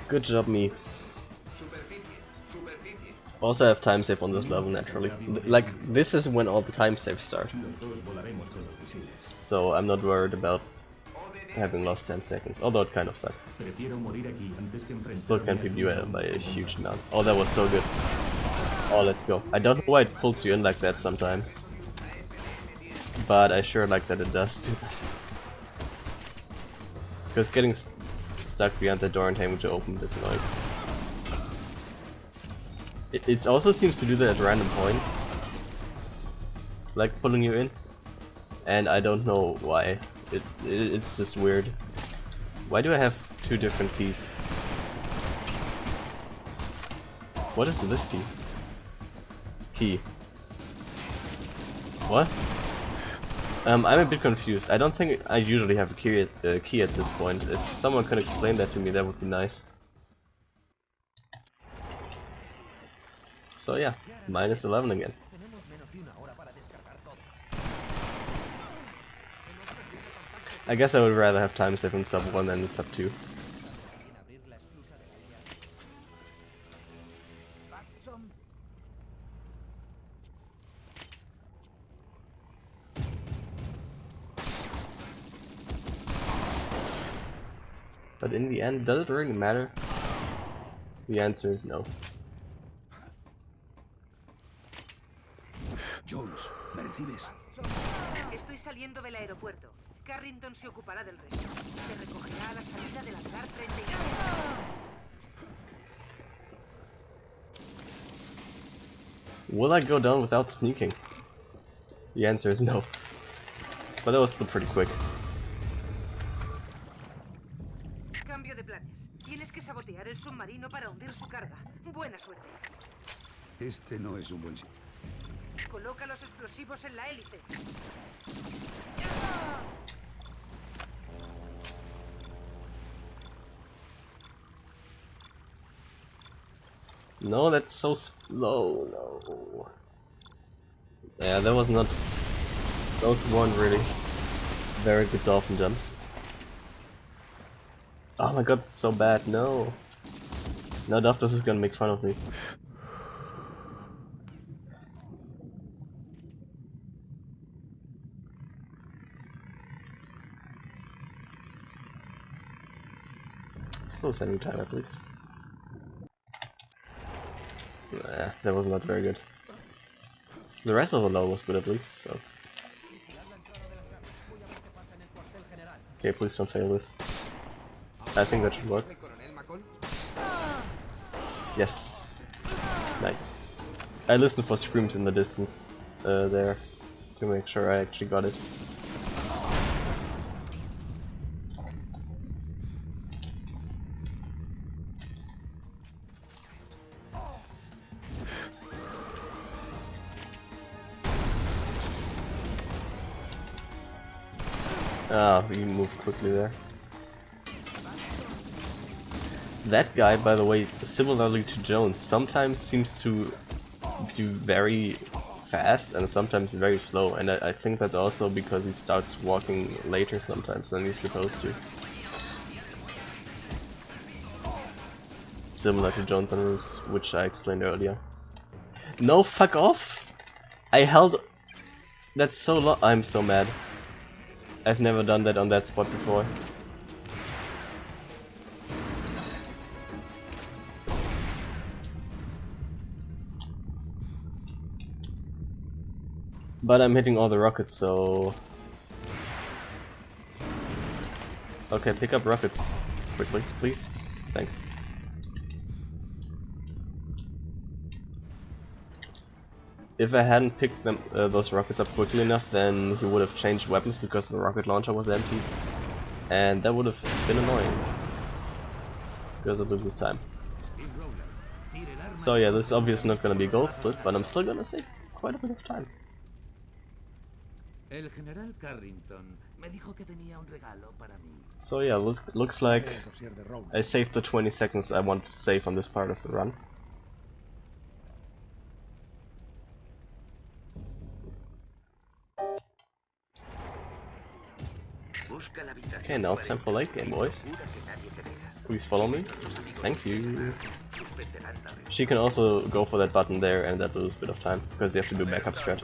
Good job, me. Also, I have time save on this level naturally. Like, this is when all the time saves start. So I'm not worried about having lost 10 seconds, although it kind of sucks. Still can't beat you by a huge amount. Oh, that was so good. Oh, let's go. I don't know why it pulls you in like that sometimes, but I sure like that it does do that. Because getting stuck behind the door and having to open it is annoying. It also seems to do that at random points, like pulling you in, and I don't know why. It's just weird. Why do I have two different keys? What is this key? Key. What? I'm a bit confused. I don't think I usually have a key at this point. If someone could explain that to me, that would be nice. So yeah, -11 again. I guess I would rather have time save in sub 1 than in sub 2. But in the end, does it really matter? The answer is no. Jones, ¿me recibes? Estoy saliendo del aeropuerto. Carrington se ocupará del resto. Se recogerá a la salida del hangar 39. Will I go down without sneaking? The answer is no. But that was still pretty quick. Cambio de planes. Tienes que sabotear el submarino para hundir su carga. Buena suerte. Este no es un buen sitio. Coloca los explosivos en la hélice. No, that's so slow. No. Yeah, that was not. Those weren't really very good dolphin jumps. Oh my god, that's so bad. No. Now Doftus is gonna make fun of me. Still saving time at least. Nah, that was not very good. The rest of the level was good at least, so. Okay, please don't fail this. I think that should work. Yes. Nice. I listened for screams in the distance there to make sure I actually got it. Ah, we moved quickly there. That guy, by the way, similarly to Jones, sometimes seems to do very fast and sometimes very slow, and I think that also because he starts walking later sometimes than he's supposed to. Similar to Jones on roofs, which I explained earlier. No, fuck off! I held... That's so long. I'm so mad. I've never done that on that spot before. But I'm hitting all the rockets, so... Okay, pick up rockets quickly, please. Thanks. If I hadn't picked them, those rockets up quickly enough, then he would have changed weapons because the rocket launcher was empty. And that would have been annoying. Because it loses time. So yeah, this is obviously not gonna be a gold split, but I'm still gonna save quite a bit of time. El general Carrington me dijo que tenía un regalo para mí. So yeah, looks like I saved the 20 seconds I wanted to save on this part of the run. Okay, now it's time for late game, boys. Please follow me. Thank you. She can also go for that button there, and that loses a bit of time, because you have to do backup strat.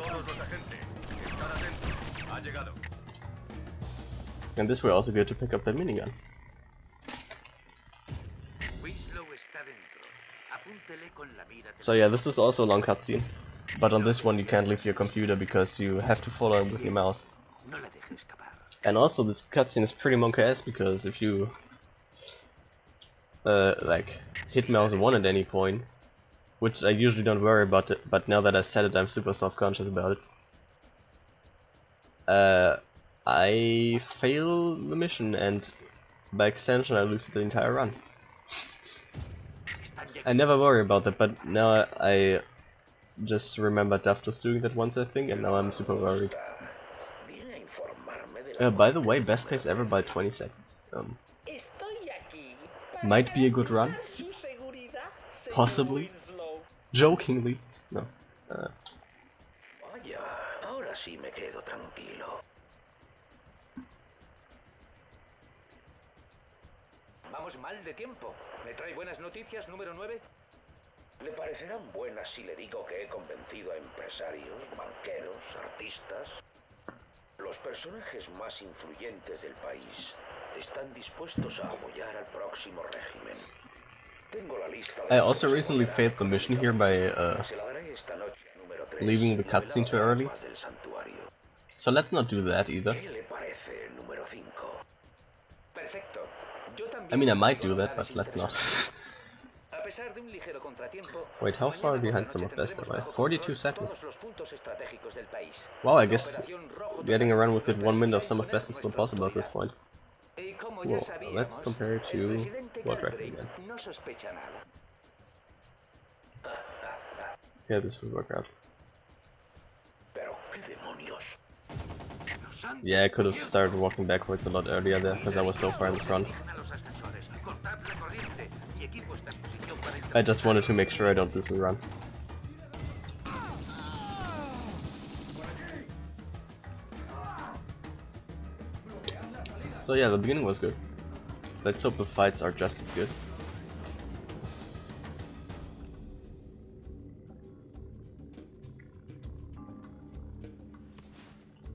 And this way also good to pick up that minigun. So yeah, this is also a long cutscene, but on this one you can't leave your computer because you have to follow him with your mouse. And also this cutscene is pretty monkey-ass because if you like hit mouse 1 at any point, which I usually don't worry about it, but now that I said it I'm super self-conscious about it. I fail the mission and by extension I lose the entire run. I never worry about that, but now I just remember Duff was doing that once I think, and now I'm super worried. By the way, best pace ever by 20 seconds. Might be a good run. Possibly. Jokingly. No. Vamos mal de tiempo. ¿Me trae buenas noticias, número 9? Le parecerán buenas si le digo que he convencido a empresarios, banqueros, artistas. Los personajes más influyentes del país están dispuestos a apoyar al próximo régimen. Tengo la lista de... I also recently failed the mission here by leaving the cutscene too early. So let's not do that either. I mean, I might do that, but let's not. Wait, how far behind some of best am I? 42 seconds. Wow, I guess getting around with it 1 minute of some of best is still possible at this point. Whoa, let's compare it to what record again. Yeah, this would work out. Yeah, I could have started walking backwards a lot earlier there, because I was so far in the front. I just wanted to make sure I don't lose the run. So yeah, the beginning was good. Let's hope the fights are just as good.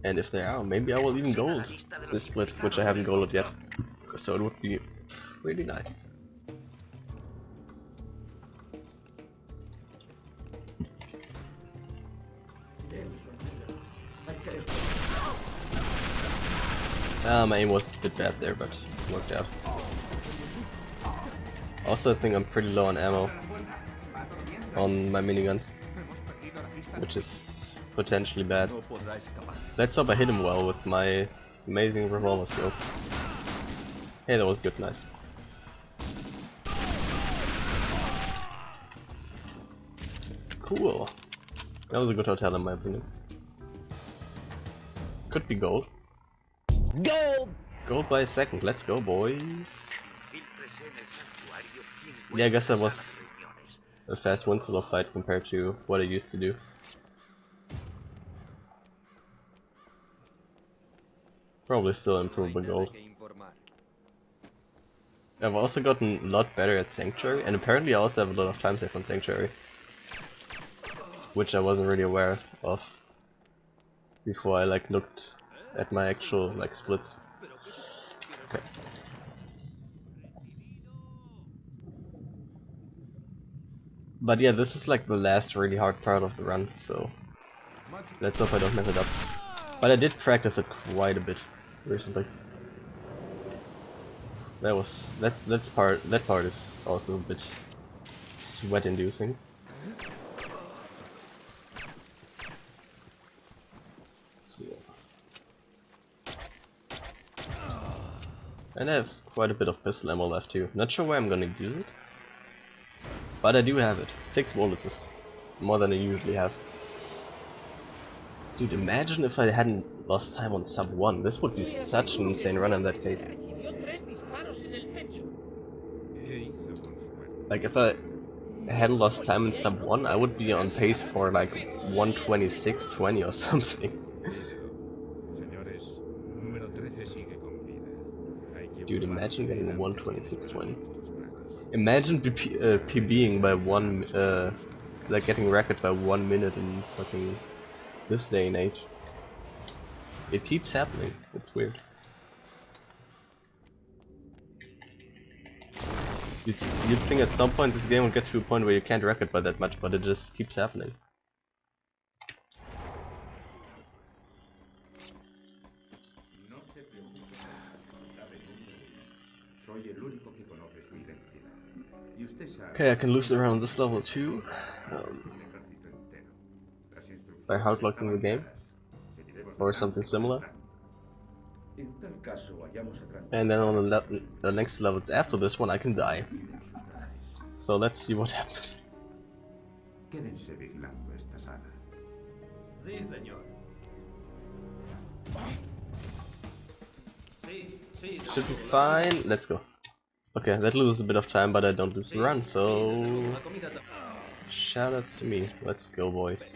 And if they are, maybe I will even gold this split, which I haven't golded yet. So it would be really nice. My aim was a bit bad there, but it worked out. Also, I think I'm pretty low on ammo on my miniguns, which is potentially bad. Let's hope I hit him well with my amazing revolver skills. Hey, that was good, nice. Cool. That was a good hotel in my opinion. Could be gold. Gold! Gold by a second, let's go boys. Yeah, I guess that was a fast win solo fight compared to what I used to do. Probably still improved by gold. I've also gotten a lot better at Sanctuary, and apparently I also have a lot of time save on Sanctuary. Which I wasn't really aware of before I like looked at my actual like splits. Okay. But yeah, this is like the last really hard part of the run, so Let's hope I don't mess it up. But I did practice it quite a bit recently. That part is also a bit sweat inducing. And I have quite a bit of pistol ammo left too. Not sure where I'm gonna use it, but I do have it. 6 bullets is more than I usually have. Dude, imagine if I hadn't lost time on sub 1. This would be such an insane run in that case. Like if I hadn't lost time in sub 1, I would be on pace for like 1:26:20 or something. Dude, imagine getting 1:26:20. Imagine PBing by like getting record by 1 minute in fucking this day and age. It keeps happening. It's weird. You'd think at some point this game will get to a point where you can't record by that much, but it just keeps happening. Okay, I can lose around this level too, by hardlocking the game, or something similar. And then on the next levels after this one I can die. So let's see what happens. Should be fine, let's go. Okay, that loses a bit of time, but I don't lose the run, so shoutouts to me. Let's go, boys.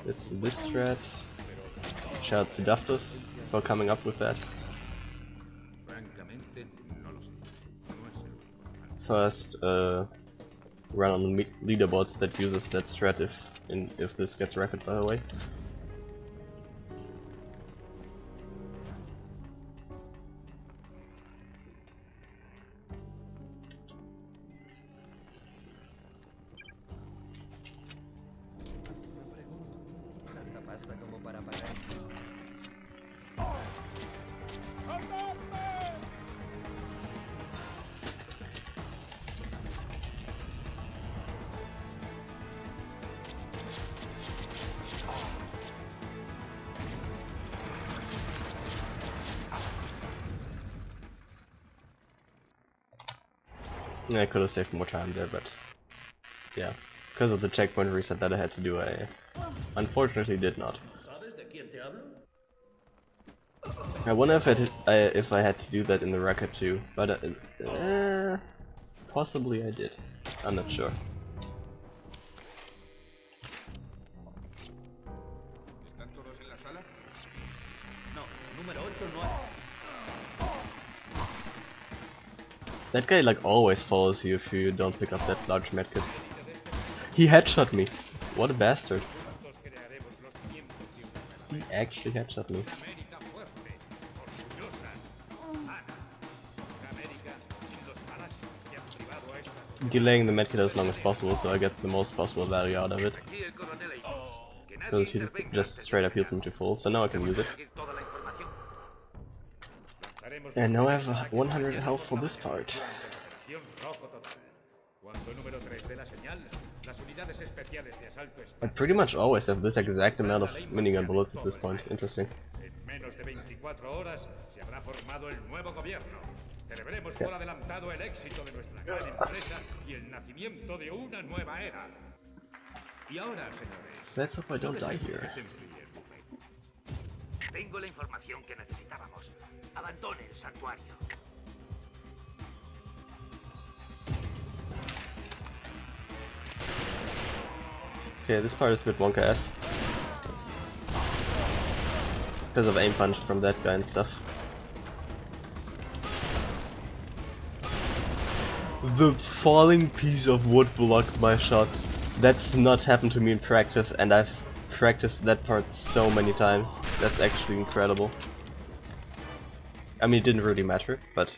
Let's do this strat. Shoutouts to Duftus for coming up with that. First run on the leaderboards that uses that strat if this gets record, by the way. Yeah, I could have saved more time there, but yeah, because of the checkpoint reset that I had to do, I unfortunately did not. I wonder if I had to do that in the record too, but possibly I did. I'm not sure. That guy like always follows you if you don't pick up that large medkit. He headshot me. What a bastard. He actually headshot me. Delaying the medkit as long as possible so I get the most possible value out of it. Because he just straight up heals him to full, so now I can use it. And now I have 100 health for this part. I pretty much always have this exact amount of minigun bullets at this point. Interesting. Let's hope I don't die here. Tengo la información que necesitábamos. Abandone el santuario. Okay, this part is a bit wonka-ass. Because of aim punch from that guy and stuff. The falling piece of wood blocked my shots. That's not happened to me in practice, and I've practiced that part so many times. That's actually incredible. I mean, it didn't really matter, but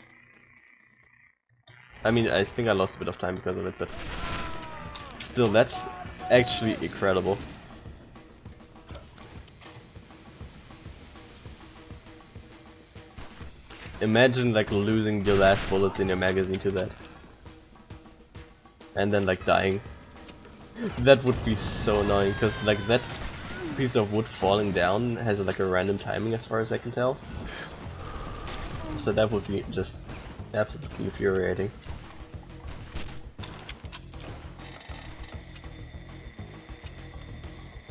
I mean, I think I lost a bit of time because of it, but still, that's actually incredible. Imagine like losing your last bullets in your magazine to that. And then like dying. That would be so annoying, because like that piece of wood falling down has like a random timing as far as I can tell. So that would be just absolutely infuriating.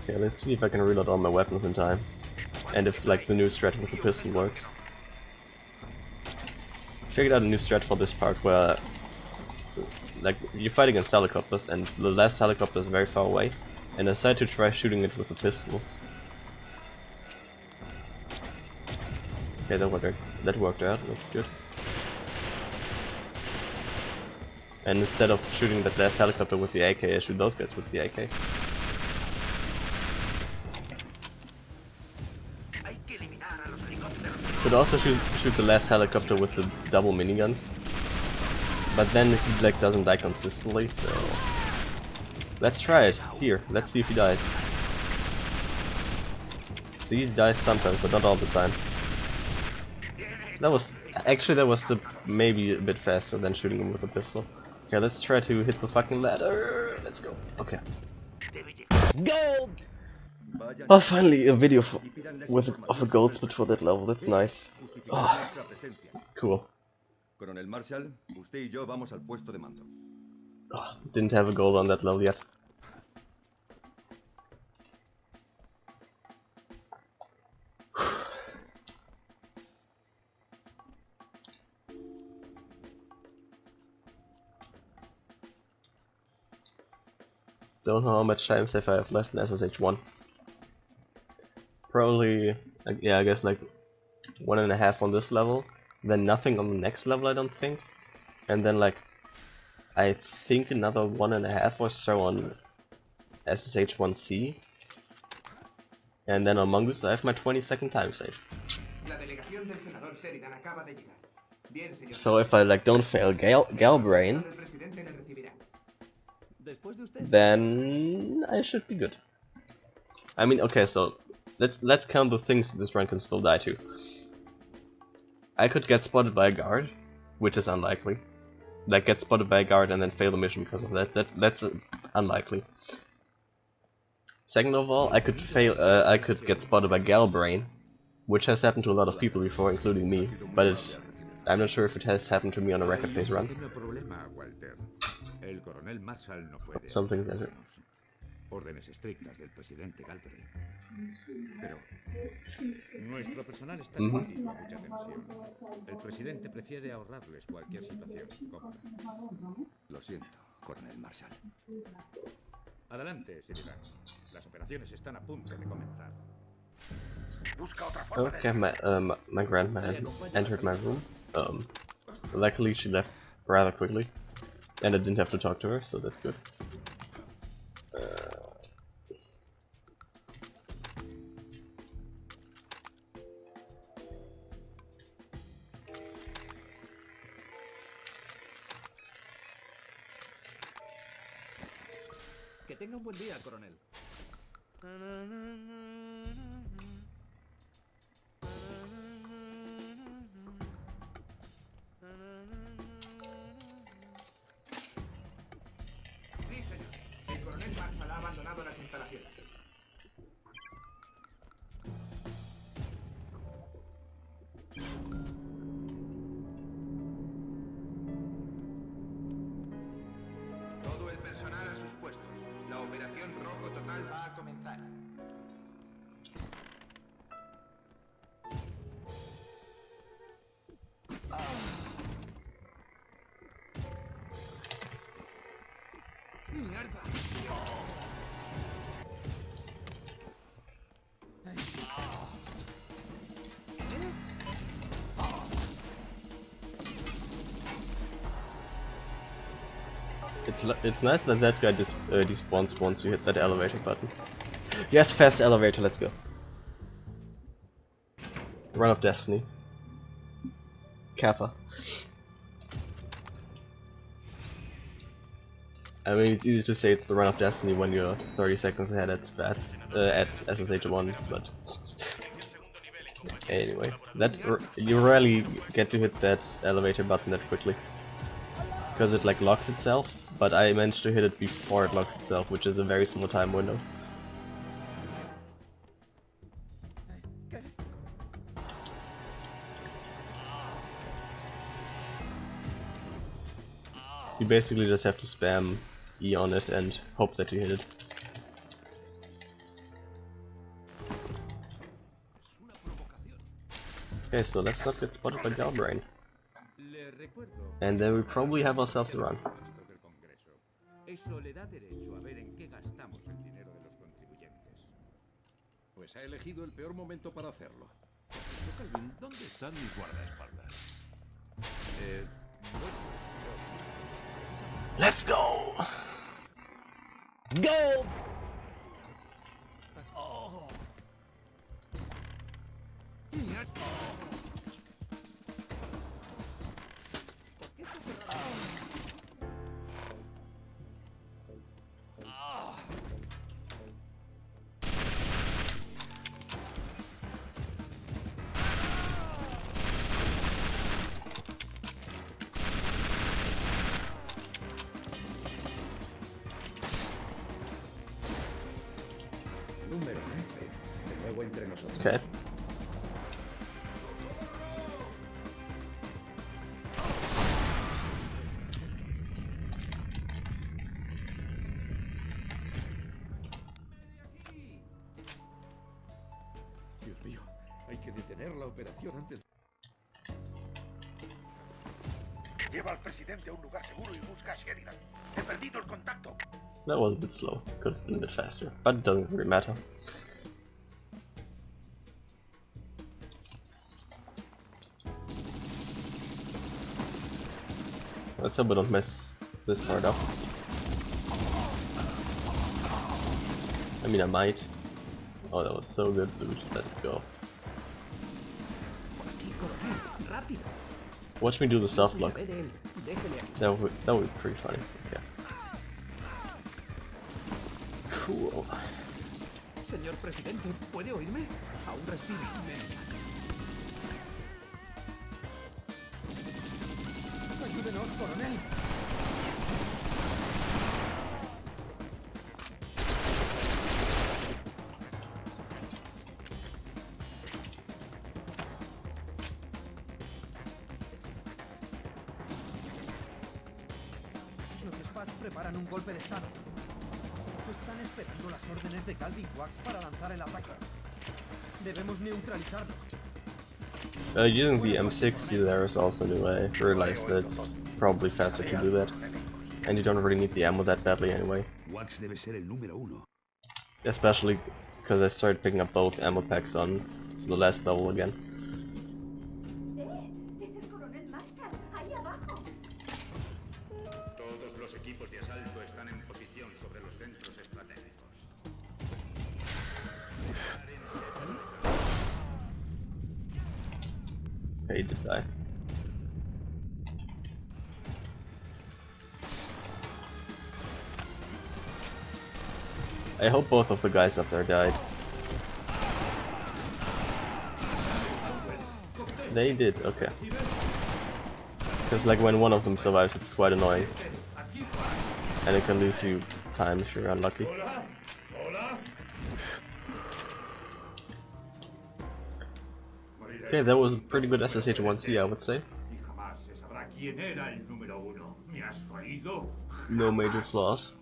Okay, let's see if I can reload all my weapons in time. And if like the new strat with the pistol works. Figured out a new strat for this part where like you fight against helicopters and the last helicopter is very far away, and I decided to try shooting it with the pistols. Okay, that worked out, that's good. And instead of shooting that last helicopter with the AK, I shoot those guys with the AK. Could also shoot the last helicopter with the double miniguns, but then he like doesn't die consistently, so let's try it. Here, let's see if he dies. See, he dies sometimes, but not all the time. That was maybe a bit faster than shooting him with a pistol. Okay, let's try to hit the fucking ladder. Let's go. Okay. Gold! Oh, finally a video of a gold split for that level. That's nice. Oh, cool. Coronel Marshall, usted y yo vamos al puesto de mando. Oh, didn't have a gold on that level yet. Don't know how much time save I have left in SSH1. Probably, yeah, I guess like 1.5 on this level, then nothing on the next level, I don't think, and then like I think another 1.5 or so on SSH1C, and then on Mongoose I have my 20-second time save. So if I like don't fail Galbrain, then I should be good. I mean, okay, so let's count the things this run can still die to. I could get spotted by a guard, which is unlikely. Like get spotted by a guard and then fail the mission because of that. That's unlikely. Second of all, I could get spotted by Galbrain, which has happened to a lot of people before, including me. But I'm not sure if it has happened to me on a record pace run. Something like that. Órdenes estrictas del presidente Galbraith. Pero nuestro personal está sometido a mucha tensión. El presidente prefiere ahorrarles cualquier situación incómoda. Lo siento, Coronel Marshall. Adelante, Sullivan. Las operaciones están a punto de comenzar. Okay, my grandma entered my room. Luckily she left rather quickly, and I didn't have to talk to her, so that's good. Que tenga un buen día, coronel. Sí, señor. El coronel Marshall ha abandonado las instalaciones. Todo el personal a sus puestos. La operación Rojo Total va a comenzar. ¡Mierda! It's nice that that guy despawns once you hit that elevator button. Yes, fast elevator, let's go. Run of Destiny. Kappa. I mean, it's easy to say it's the run of destiny when you're 30 seconds ahead at spats, at SSH1, but anyway, you rarely get to hit that elevator button that quickly, because it like locks itself. But I managed to hit it before it locks itself, which is a very small time window. You basically just have to spam E on it and hope that you hit it. Okay, so let's not get spotted by Galbrain. And then we probably have ourselves a run. Pues ha elegido el peor momento para hacerlo. Calvin, ¿dónde están mis guardaespaldas? Let's go! Go! Número 13. De nuevo entre nosotros. Okay. Dios mío, hay que detener la operación antes. Lleva al presidente a un lugar seguro y busca a Sheridan. He perdido el contacto. That was a bit slow. Could have been a bit faster, but it doesn't really matter. Let's hope we don't mess this part up. I mean, I might. Oh, that was so good, dude. Let's go. Watch me do the soft block. That would be pretty funny. Okay. Cool. Señor presidente, ¿puede oírme? Aún respiro. Ayúdenos, coronel. Los Spats preparan un golpe de estado. Están esperando las órdenes de Calvin Wax para lanzar el ataque. Debemos neutralizarlos. Using the M60 there is also new. I realized that it's probably faster to do that. And you don't really need the ammo that badly anyway. Wax debe ser el número 1. Especially because I started picking up both ammo packs on the last level again. Todos los equipos de asalto están en posición sobre los centros estratégicos. Okay, he did die. I hope both of the guys up there died. They did, okay. Because like when one of them survives, it's quite annoying. And it can lose you time if you're unlucky. Okay, that was a pretty good SSH-1C, I would say. No major flaws.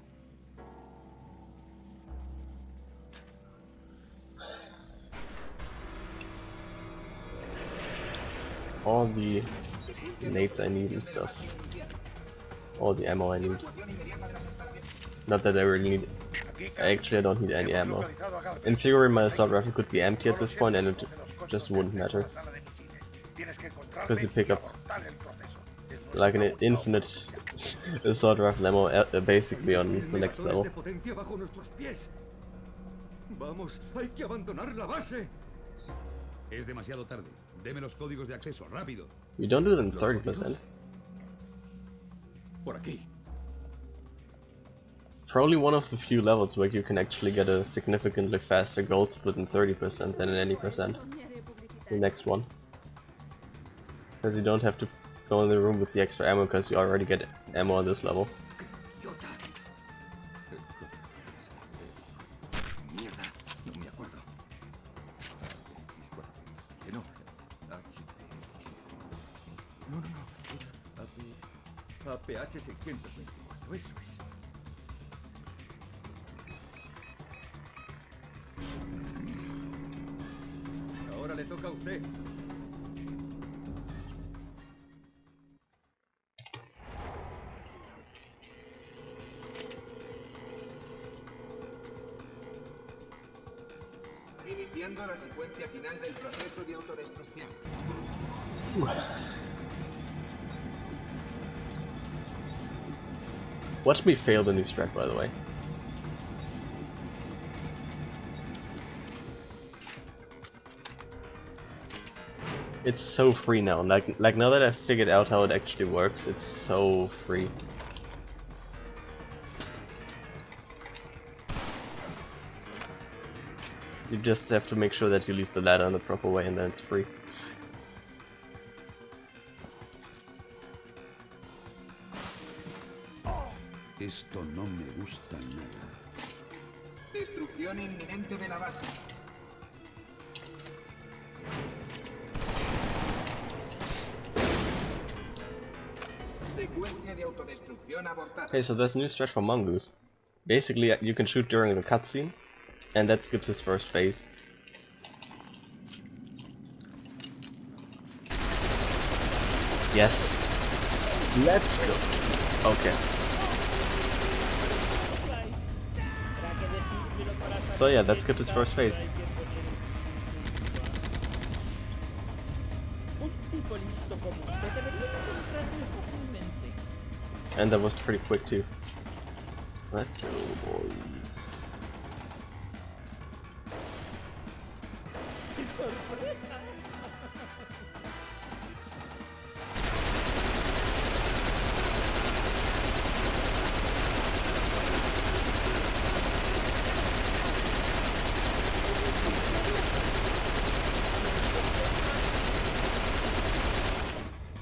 All the nades I need and stuff. All the ammo I need. Not that I really need. Actually, I don't need any ammo. In theory, my assault rifle could be empty at this point, and it just wouldn't matter. Because you pick up like an infinite assault rifle ammo basically on the next level. Vamos, hay que abandonar la base. Es demasiado tarde. Deme los códigos de acceso, rápido. You don't do them 30%. Por aquí. Probably one of the few levels where you can actually get a significantly faster gold split in 30% than in any percent. The next one. Because you don't have to go in the room with the extra ammo because you already get ammo on this level. Mierda, no me acuerdo. No. APH 624, eso es. Ahora le toca a usted. Iniciando la secuencia final del proceso de autodestrucción. Watch me fail the new strat, by the way. It's so free now. Like now that I've figured out how it actually works, it's so free. You just have to make sure that you leave the ladder in the proper way, and then it's free. Esto no me gusta nada. Destrucción inminente de la base. Secuencia de autodestrucción abortada. Okay, so there's a new strat for Mongoose. Basically, you can shoot during the cutscene, and that skips his first phase. Yes. Let's go. Okay. So yeah, that skipped his first phase. And that was pretty quick too. Let's go, boys.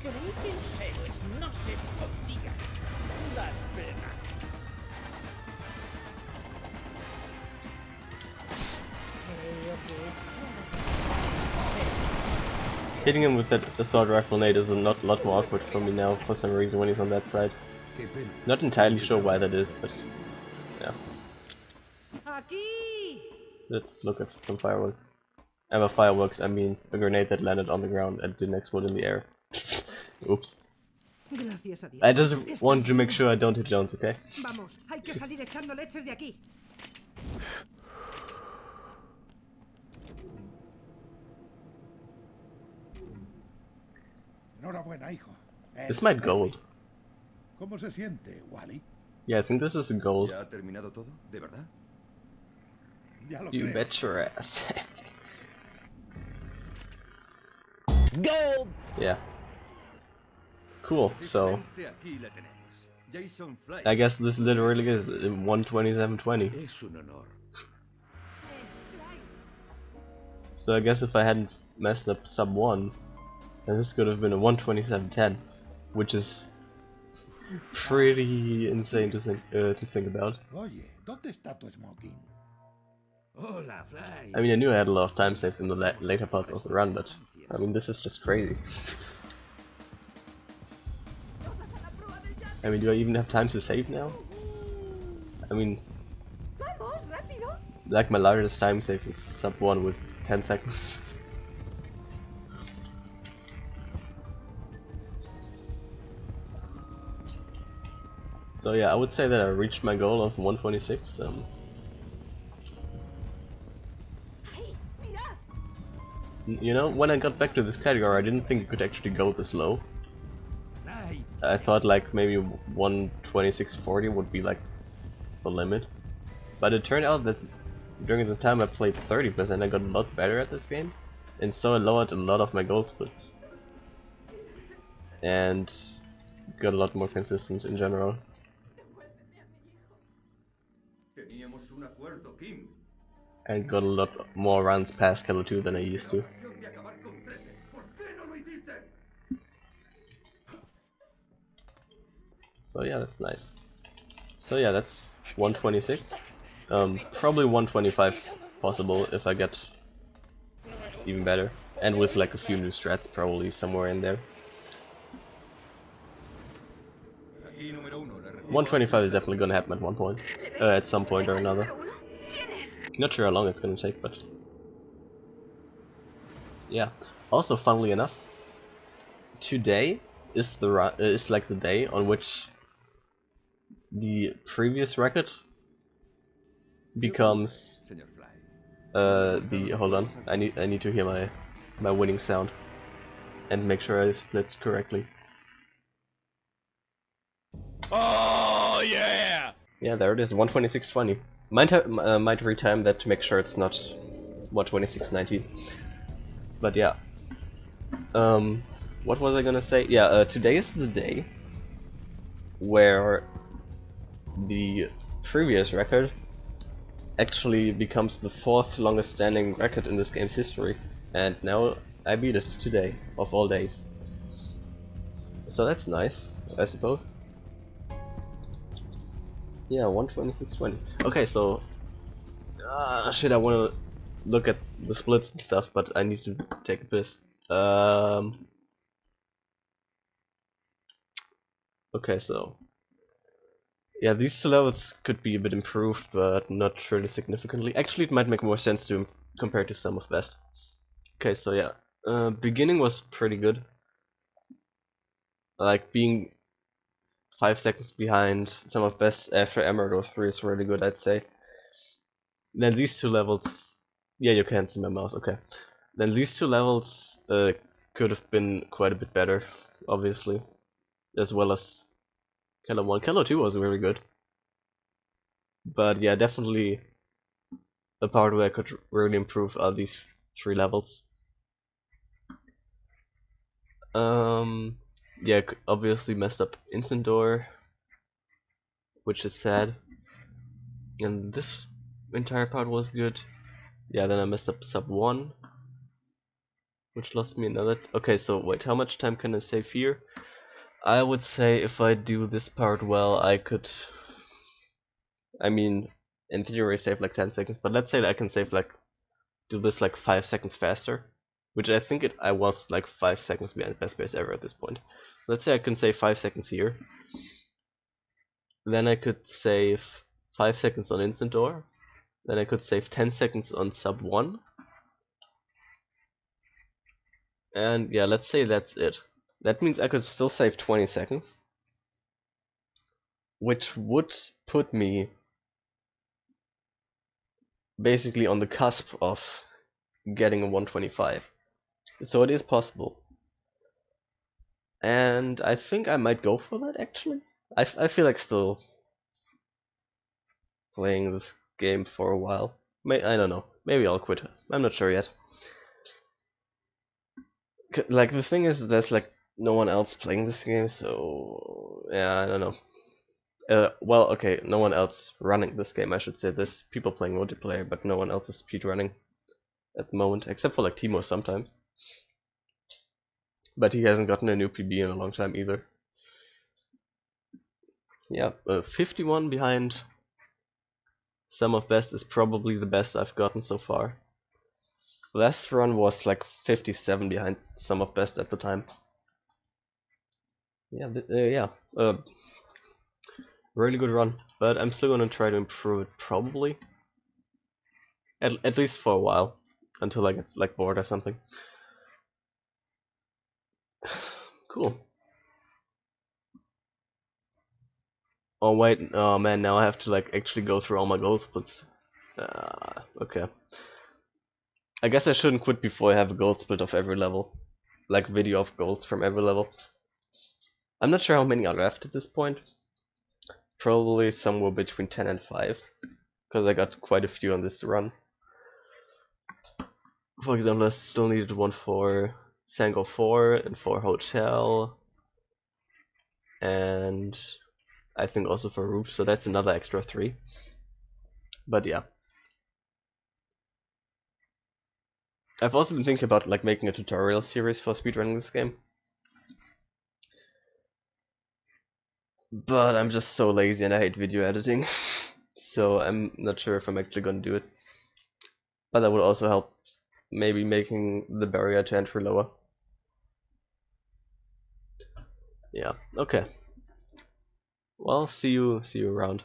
Creí que los héroes no se escondían. Das pena. Creo que eso... Hitting him with that assault rifle nade is a lot more awkward for me now for some reason when he's on that side. Not entirely sure why that is, but yeah. Let's look at some fireworks. And by fireworks I mean a grenade that landed on the ground and didn't explode in the air. Oops. I just wanted to make sure I don't hit Jones, okay? Vamos, hay que salir echando leches de aquí. Enhorabuena, hijo. This might gold. ¿Cómo se siente, Wally? Yeah, I think this is a gold. ¿Ya ha terminado todo? ¿De verdad? Ya lo You creo. bet your ass. Gold! Yeah. Cool, so Aquí la tenemos. Jason Fly. I guess this literally is 127.20. Es un honor. So I guess if I hadn't messed up sub 1, then this could have been a 127.10, which is pretty insane to think about. Oye, ¿dónde está tu smoking? Hola, Fly. I mean, I knew I had a lot of time saved in the later part of the run, but I mean, this is just crazy. I mean, do I even have time to save now? I mean, like my largest time save is sub 1 with 10 seconds. So yeah, I would say that I reached my goal of 126. You know, when I got back to this category, I didn't think it could actually go this low. I thought like maybe 126.40 would be like the limit. But it turned out that during the time I played 30%, I got a lot better at this game. And so I lowered a lot of my gold splits. And got a lot more consistent in general. Teníamos un acuerdo, Kim. And got a lot more runs past Kalo 2 than I used to. De acabar con 13. ¿Por qué no lo hiciste? So yeah, that's nice. So yeah, that's 126. Probably 125 is possible if I get even better. And with like a few new strats probably somewhere in there. 125 is definitely gonna happen at one point. At some point or another. Not sure how long it's gonna take, but yeah. Also, funnily enough, today is like the day on which the previous record becomes hold on, I need to hear my winning sound and make sure I split correctly. Oh yeah! Yeah, there it is, 126.20. Might retime that to make sure it's not 126.19. But yeah. What was I gonna say? Yeah, today is the day where the previous record actually becomes the 4th longest standing record in this game's history. And now I beat it today, of all days. So that's nice, I suppose. Yeah, 126.20. Okay, so shit, I wanna look at the splits and stuff, but I need to take a piss. Okay, so yeah, these two levels could be a bit improved, but not really significantly. Actually, it might make more sense to compare to Sum of Best. Okay, so yeah, beginning was pretty good. Like being 5 seconds behind Sum of Best after Emerald 3 is really good, I'd say. Then these two levels, yeah, you can't see my mouse. Okay, then these two levels could have been quite a bit better, obviously, as well as Kalo 1. Kalo 2 was really good. But yeah, definitely a part where I could really improve are these 3 levels. Yeah, obviously messed up Instant Door, which is sad. And this entire part was good. Yeah, then I messed up Sub 1, which lost me another. Okay, so wait, how much time can I save here? I would say if I do this part well, I could. I mean, in theory, save like 10 seconds, but let's say that I can save like. Do this like 5 seconds faster. Which I think I was like 5 seconds behind best pace ever at this point. Let's say I can save 5 seconds here. Then I could save 5 seconds on Instant Door. Then I could save 10 seconds on Sub 1. And yeah, let's say that's it. That means I could still save 20 seconds. Which would put me basically on the cusp of getting a 125. So it is possible. And I think I might go for that actually. I feel like still playing this game for a while. I don't know. Maybe I'll quit. I'm not sure yet. Like the thing is, there's like no one else playing this game, so yeah, I don't know. Well, okay, no one else running this game, I should say. There's people playing multiplayer, but no one else is speedrunning at the moment, except for like Timo sometimes. But he hasn't gotten a new PB in a long time either. Yeah, 51 behind Sum of Best is probably the best I've gotten so far. Last run was like 57 behind Sum of Best at the time. Yeah, really good run, but I'm still gonna try to improve it probably. At least for a while, until I get like bored or something. Cool. Oh wait, oh man, now I have to like actually go through all my gold splits. Okay. I guess I shouldn't quit before I have a gold split of every level. Like video of golds from every level. I'm not sure how many are left at this point. Probably somewhere between 10 and 5. Because I got quite a few on this run. For example, I still needed one for Sangor 4 and for Hotel, and I think also for Roof, so that's another extra 3. But yeah. I've also been thinking about like making a tutorial series for speedrunning this game. But I'm just so lazy and I hate video editing. So I'm not sure if I'm actually gonna do it. But that would also help maybe making the barrier to entry lower. Yeah, okay. Well, see you around.